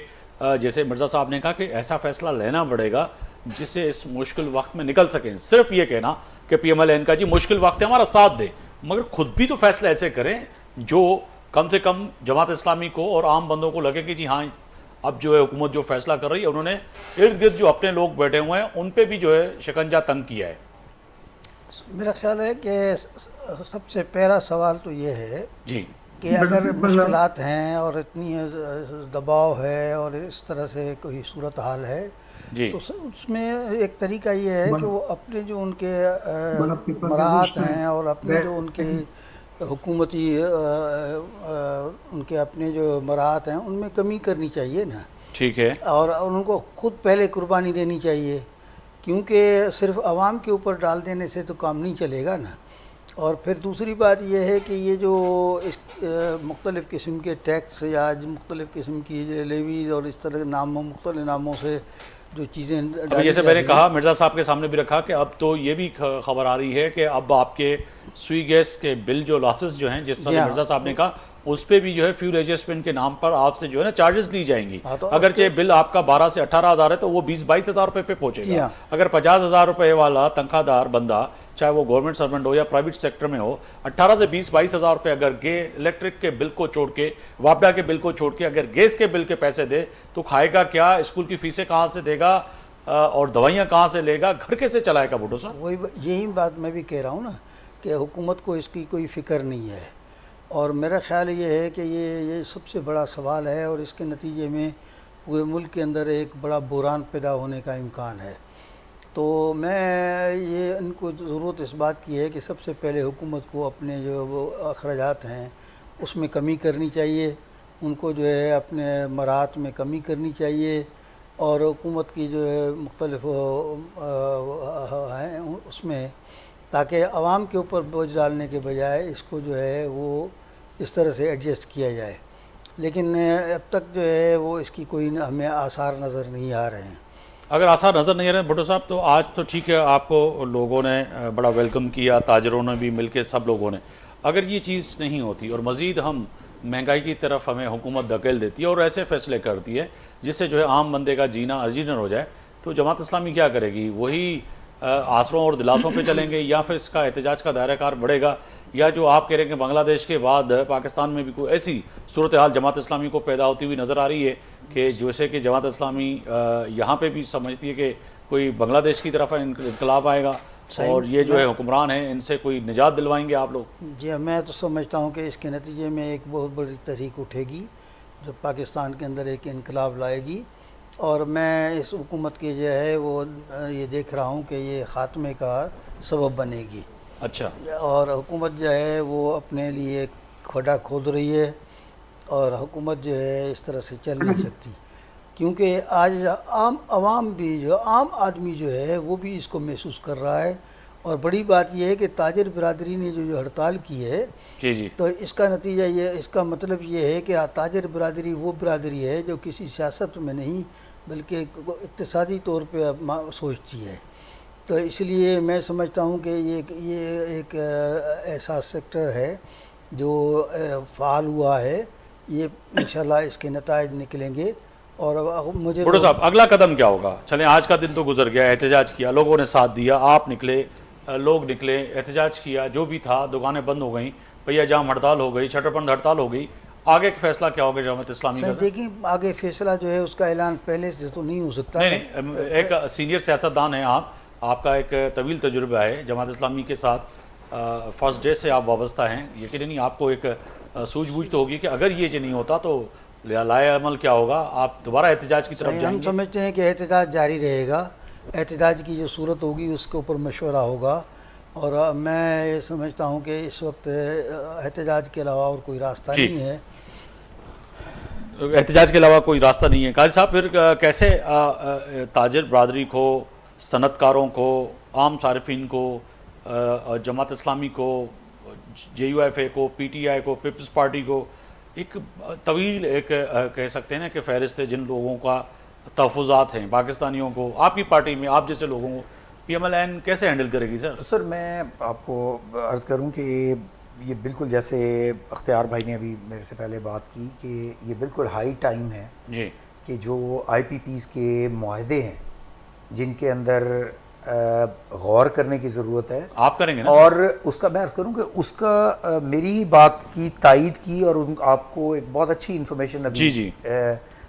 جیسے مرزا صاحب نے کہا کہ ایسا فیصلہ لینا پڑے گا جس سے اس مشکل وقت میں نکل سکیں. صرف یہ کہنا کہ پی ایم ایل این کا جی مشکل وقت ہے ہمارا ساتھ دے, مگر خود بھی تو فیصلے ایسے کریں جو کم سے کم جماعت اسلامی کو اور عام بندوں کو لگے کہ جی ہاں اب جو ہے حکومت جو فیصلہ کر رہی ہے, انہوں نے ارد گرد جو اپنے لوگ بیٹھے ہوئے ہیں ان پہ بھی جو ہے شکنجہ تنگ کیا ہے. میرا خیال ہے کہ سب سے پہلا سوال تو یہ ہے جی کہ اگر مشکلات ہیں اور اتنی دباؤ ہے اور اس طرح سے کوئی صورتحال ہے جی تو اس میں ایک طریقہ یہ ہے کہ وہ اپنے جو ان کے مراحت ہیں اور اپنے جو ان کے حکومتی ان کے اپنے جو مراحت ہیں ان میں کمی کرنی چاہیے نا, ٹھیک ہے, اور ان کو خود پہلے قربانی دینی چاہیے, کیونکہ صرف عوام کے اوپر ڈال دینے سے تو کام نہیں چلے گا نا. اور پھر دوسری بات یہ ہے کہ یہ جو مختلف قسم کے ٹیکس یا مختلف قسم کی لیویز اور اس طرح مختلف ناموں سے جو چیزیں ابھی جیسے میں نے کہا مرزا صاحب کے سامنے بھی رکھا کہ اب تو یہ بھی خبر آ رہی ہے کہ اب آپ کے سوئی گیس کے بل جو لاسز جو ہیں جس طرح مرزا صاحب نے کہا اس پہ بھی جو ہے فیول ایڈجسٹمنٹ کے نام پر آپ سے جو ہے نا چارجز لی جائیں گی. اگرچہ بل آپ کا 12 سے 18 ہزار ہے تو وہ 20-22 ہزار روپے پہ پہنچے گا. اگر 50 ہزار روپے والا تنخواہ دار بندہ چاہے وہ گورنمنٹ سرونٹ ہو یا پرائیویٹ سیکٹر میں ہو, 18 سے 20-22 ہزار روپے اگر الیکٹرک کے بل کو چھوڑ کے, واپڈا کے بل کو چھوڑ کے اگر گیس کے بل کے پیسے دے تو کھائے گا کیا, اسکول کی فیسیں کہاں سے دے گا اور دوائیاں کہاں سے لے گا, گھر کیسے چلائے گا بھٹو صاحب؟ وہی یہی بات میں بھی کہہ رہا ہوں نا کہ حکومت کو اس کی کوئی فکر نہیں ہے, اور میرا خیال یہ ہے کہ یہ سب سے بڑا سوال ہے اور اس کے نتیجے میں پورے ملک کے اندر ایک بڑا بحران پیدا ہونے کا امکان ہے. تو میں یہ ان کو ضرورت اس بات کی ہے کہ سب سے پہلے حکومت کو اپنے جو وہ اخراجات ہیں اس میں کمی کرنی چاہیے, ان کو جو ہے اپنے مراحت میں کمی کرنی چاہیے, اور حکومت کی جو ہے مختلف ہیں اس میں, تاکہ عوام کے اوپر بوجھ ڈالنے کے بجائے اس کو جو ہے وہ اس طرح سے ایڈجسٹ کیا جائے. لیکن اب تک جو ہے وہ اس کی کوئی ہمیں آثار نظر نہیں آ رہے ہیں. اگر آثار نظر نہیں آ رہے ہیں بھٹو صاحب تو آج تو ٹھیک ہے آپ کو لوگوں نے بڑا ویلکم کیا, تاجروں نے بھی مل کے سب لوگوں نے, اگر یہ چیز نہیں ہوتی اور مزید ہم مہنگائی کی طرف ہمیں حکومت دھکیل دیتی ہے اور ایسے فیصلے کرتی ہے جس سے جو ہے عام بندے کا جینا ارجینر ہو جائے, تو جماعت اسلامی کیا کرے گی؟ وہی آسروں اور دلاسوں پہ چلیں گے یا پھر اس کا احتجاج کا دائرہ کار بڑھے گا, یا جو آپ کہہ رہے ہیں کہ بنگلہ دیش کے بعد پاکستان میں بھی کوئی ایسی صورتحال جماعت اسلامی کو پیدا ہوتی ہوئی نظر آ رہی ہے کہ جیسے کہ جماعت اسلامی یہاں پہ بھی سمجھتی ہے کہ کوئی بنگلہ دیش کی طرف انقلاب آئے گا اور یہ جو ہے حکمران ہیں ان سے کوئی نجات دلوائیں گے آپ لوگ؟ جی میں تو سمجھتا ہوں کہ اس کے نتیجے میں ایک بہت بڑی تحریک اٹھے گی جو پاکستان کے اندر ایک انقلاب لائے گی, اور میں اس حکومت کی جو ہے وہ یہ دیکھ رہا ہوں کہ یہ خاتمے کا سبب بنے گی. اچھا, اور حکومت جو ہے وہ اپنے لیے کھوڈا کھود رہی ہے, اور حکومت جو ہے اس طرح سے چل نہیں سکتی, کیونکہ آج عوام بھی جو عام آدمی جو ہے وہ بھی اس کو محسوس کر رہا ہے. اور بڑی بات یہ ہے کہ تاجر برادری نے جو ہڑتال کی ہے جی تو اس کا نتیجہ یہ, اس کا مطلب یہ ہے کہ تاجر برادری وہ برادری ہے جو کسی سیاست میں نہیں بلکہ اقتصادی طور پہ سوچتی ہے. تو اس لیے میں سمجھتا ہوں کہ یہ ایک ایسا سیکٹر ہے جو فعال ہوا ہے, یہ انشاءاللہ اس کے نتائج نکلیں گے. اور مجھے بھٹو صاحب اگلا قدم کیا ہوگا؟ چلیں آج کا دن تو گزر گیا, احتجاج کیا, لوگوں نے ساتھ دیا, آپ نکلے, لوگ نکلے, احتجاج کیا, جو بھی تھا, دکانیں بند ہو گئیں, پہیا جام ہڑتال ہو گئی, شٹر بند ہڑتال ہو گئی, آگے کا فیصلہ کیا ہوگا جماعت اسلامی کا؟ دیکھیں آگے فیصلہ جو ہے اس کا اعلان پہلے سے تو نہیں ہو سکتا. نہیں, ایک سینئر سیاستدان ہیں آپ کا ایک طویل تجربہ ہے جماعت اسلامی کے ساتھ, فرسٹ ڈے سے آپ وابستہ ہیں, یقیناً آپ کو ایک سوجھ بوجھ تو ہوگی کہ اگر یہ نہیں ہوتا تو لائے عمل کیا ہوگا, آپ دوبارہ احتجاج کی طرف جائیں گے؟ ہم سمجھتے ہیں کہ احتجاج جاری رہے گا, احتجاج کی جو صورت ہوگی اس کے اوپر مشورہ ہوگا, اور میں یہ سمجھتا ہوں کہ اس وقت احتجاج کے علاوہ اور کوئی راستہ نہیں ہے. احتجاج کے علاوہ کوئی راستہ نہیں ہے. قاضی صاحب پھر کیسے تاجر برادری کو, صنعت کاروں کو, عام صارفین کو जमात इस्लामी को, JUFA को, PTI को, पीपल्स पार्टी को, एक तवील एक कह सकते हैं ना कि फहरिस्त है जिन लोगों का तहफ़्फ़ुज़ात हैं पाकिस्तानियों को, आपकी पार्टी में आप जैसे लोगों को PMLN कैसे हैंडल करेगी सर? सर मैं आपको अर्ज़ करूं कि ये बिल्कुल जैसे अख्तियार भाई ने अभी मेरे से पहले बात की कि ये बिल्कुल हाई टाइम है जी कि जो IPPs के मुआहदे हैं जिनके अंदर गौर करने की ज़रूरत है, आप करेंगे ना? और उसका मैं अर्ज़ करूं कि उसका मेरी बात की तायीद की और आपको एक बहुत अच्छी इन्फॉर्मेशन अभी जी।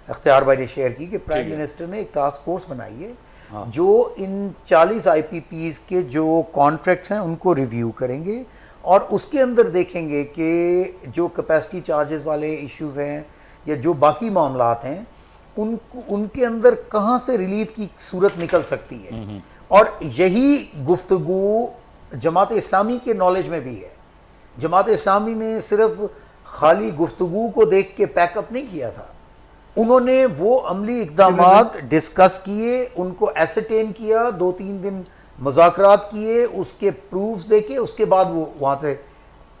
अख्तियार भाई ने शेयर की कि प्राइम ठीक है। मिनिस्टर ने एक टास्क फोर्स बनाई है हाँ। जो इन 40 IPPs के जो कॉन्ट्रैक्ट्स हैं उनको रिव्यू करेंगे और उसके अंदर देखेंगे कि जो कैपेसिटी चार्जेस वाले इश्यूज़ हैं या जो बाकी मामलात हैं उनके अंदर कहाँ से रिलीफ की सूरत निकल सकती है। और यही गुफ्तगू जमात इस्लामी के नॉलेज में भी है। जमात इस्लामी ने सिर्फ खाली गुफ्तगू को देख के पैकअप नहीं किया था, उन्होंने वो अमली इक़दामात डिस्कस किए, उनको एसरटेन किया, 2-3 दिन मुज़ाकरात किए, उसके प्रूफ्स देखे, उसके बाद वो वहाँ से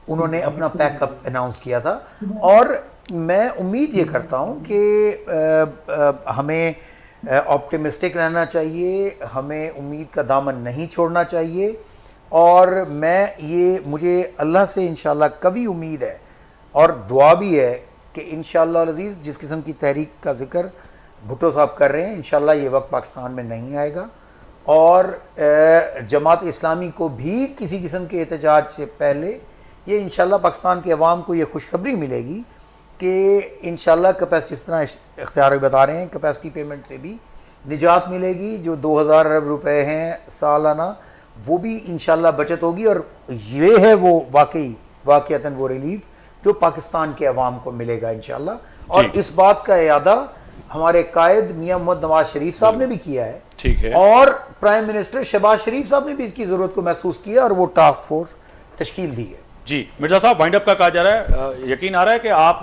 उन्होंने अपना पैकअप अनाउंस किया था। और मैं उम्मीद ये करता हूँ कि हमें ऑप्टिमिस्टिक रहना चाहिए, हमें उम्मीद का दामन नहीं छोड़ना चाहिए। और मुझे अल्लाह से इंशाल्लाह कभी उम्मीद है और दुआ भी है कि इंशाल्लाह अज़ीज़ जिस किस्म की तहरीक का ज़िक्र भुट्टो साहब कर रहे हैं, इंशाल्लाह ये वक्त पाकिस्तान में नहीं आएगा और जमात इस्लामी को भी किसी किस्म के एहतजाज से पहले ये इंशाल्लाह पाकिस्तान के अवाम को ये खुशखबरी मिलेगी कि इंशाल्लाह कैपेसिटी, इस तरह इख्तियार बता रहे हैं, कैपेसिटी पेमेंट से भी निजात मिलेगी। जो 2000 अरब रुपए हैं सालाना वो भी इंशाल्लाह बचत होगी और ये है वो वाकईतन वो रिलीफ जो पाकिस्तान के अवाम को मिलेगा इंशाल्लाह। और इस बात का इयादा हमारे कायद मियां मोहम्मद नवाज शरीफ साहब ने भी किया है, ठीक है, और प्राइम मिनिस्टर शहबाज शरीफ साहब ने भी इसकी ज़रूरत को महसूस किया और वो टास्क फोर्स तश्कील दी है। जी मिर्जा साहब, वाइंड अप का कहा जा रहा है, यकीन आ रहा है कि आप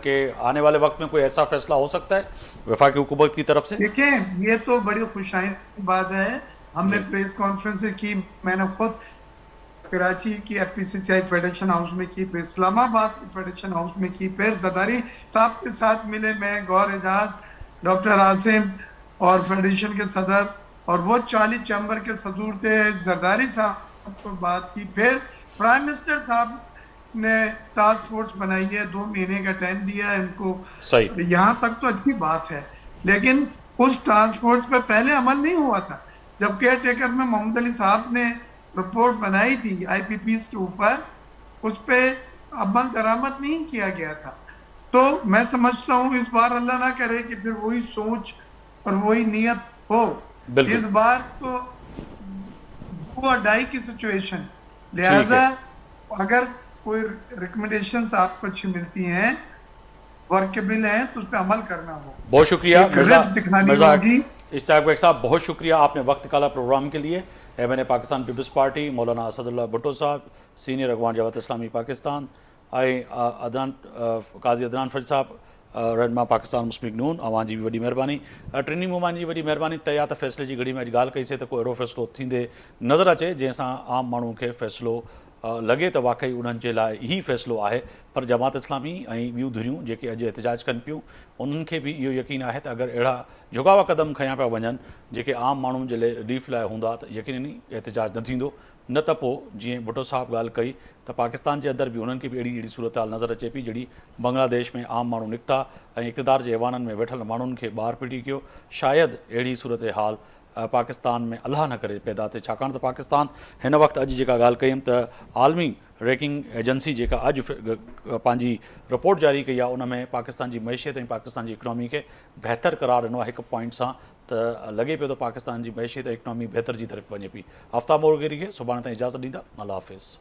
के आने वाले वक्त में कोई ऐसा फैसला हो सकता है वफाकी हुकूमत की तरफ से? देखिए ये तो बड़ी खुशाइंद बात है, हमने प्रेस कॉन्फ्रेंस की, मैंने खुद कराची की FPCCI फेडरेशन हाउस में की, फिर इस्लामाबाद फेडरेशन हाउस में की, फिर ददारी साहब के साथ मिले, मैं गौर एजाज, डॉक्टर आसिम और फेडरेशन के सदर और वो 40 चैम्बर के सदूर थे, जरदारी साहब को बात की, फिर प्राइम मिनिस्टर साहब ने टास्क फोर्स बनाई है, 2 महीने का टाइम दिया है इनको, सही, यहाँ तक तो अच्छी बात है। लेकिन उस टास्क फोर्स पे पहले अमल नहीं हुआ था। जब केयर टेकर में मोहम्मद अली साहब ने रिपोर्ट बनाई थी IPPs के ऊपर, उस पे अमल दरामद नहीं किया गया था। तो मैं समझता हूँ इस बार अल्लाह ना करे कि फिर वही सोच और वही नियत हो। इस बार तो वो डाई की सिचुएशन, लिहाजा अगर कोई रिकमेंडेशंस आपको अच्छी मिलती हैं, वर्केबल हैं, तो उस पर अमल करना हो। बहुत शुक्रिया मिर्जा इश्तियाक बेग साहब, बहुत शुक्रिया, आपने वक्त निकाला प्रोग्राम के लिए। मैंने पाकिस्तान पीपल्स पार्टी मौलाना असदुल्लाह भुट्टो साहब, सीनियर अगवान जमात इस्लामी पाकिस्तान, काज़ी अदनान फरीद साहब, रहनुमा पाकिस्तान मुस्लिम लीग नून, अवां जी भी वॾी महिरबानी। टिनी मुमान जी वॾी महिरबानी। त या त फ़ैसिले जी घड़ी में अॼु ॻाल्हि कईसीं त कोई अहिड़ो फ़ैसिलो थींदे नज़र अचे जंहिंसां आम माण्हू खे फ़ैसिलो लॻे त वाकई उन्हनि जे लाइ ई फ़ैसिलो आहे। पर जमात इस्लामी ऐं ॿियूं धुरियूं जेके अॼु एहतजाज कनि पियूं, उन्हनि खे बि इहो यकीन आहे त अगरि अहिड़ा जुगावा क़दम खयां पिया वञनि जेके आम माण्हुनि जे लाइ रिलीफ लाइ हूंदा त यकीनी एहतजाज न थींदो। न त पोइ जीअं भुट्टो साहब ॻाल्हि कई त पाकिस्तान जे अंदरि बि उन्हनि खे बि अहिड़ी सूरत हाल नज़र अचे पई जहिड़ी बांग्लादेश में आम माण्हू निकिता ऐं इक़्तिदार जे ऐवाननि में वेठल माण्हुनि खे ॿार पिटी कयो। शायदि अहिड़ी सूरत हाल पाकिस्तान में अलाह न करे पैदा थिए, छाकाणि त पाकिस्तान हिन वक़्तु अॼु जेका ॻाल्हि कयमि त आलमी रैंकिंग एजेंसी जेका अॼु पंहिंजी रिपोर्ट जारी कई आहे, उन में पाकिस्तान जी मैशियत ऐं पाकिस्तान जी इकनॉमी खे बहितर करार ॾिनो आहे 1 पॉइंट सां। त लॻे पियो त पाकिस्तान जी मैशियत ऐं इकनॉमी बहितर जी तरफ़ वञे पई। आफ्ताब मोरगेरी खे सुभाणे ताईं इजाज़त ॾींदा। अल्लाह हाफ़िज़।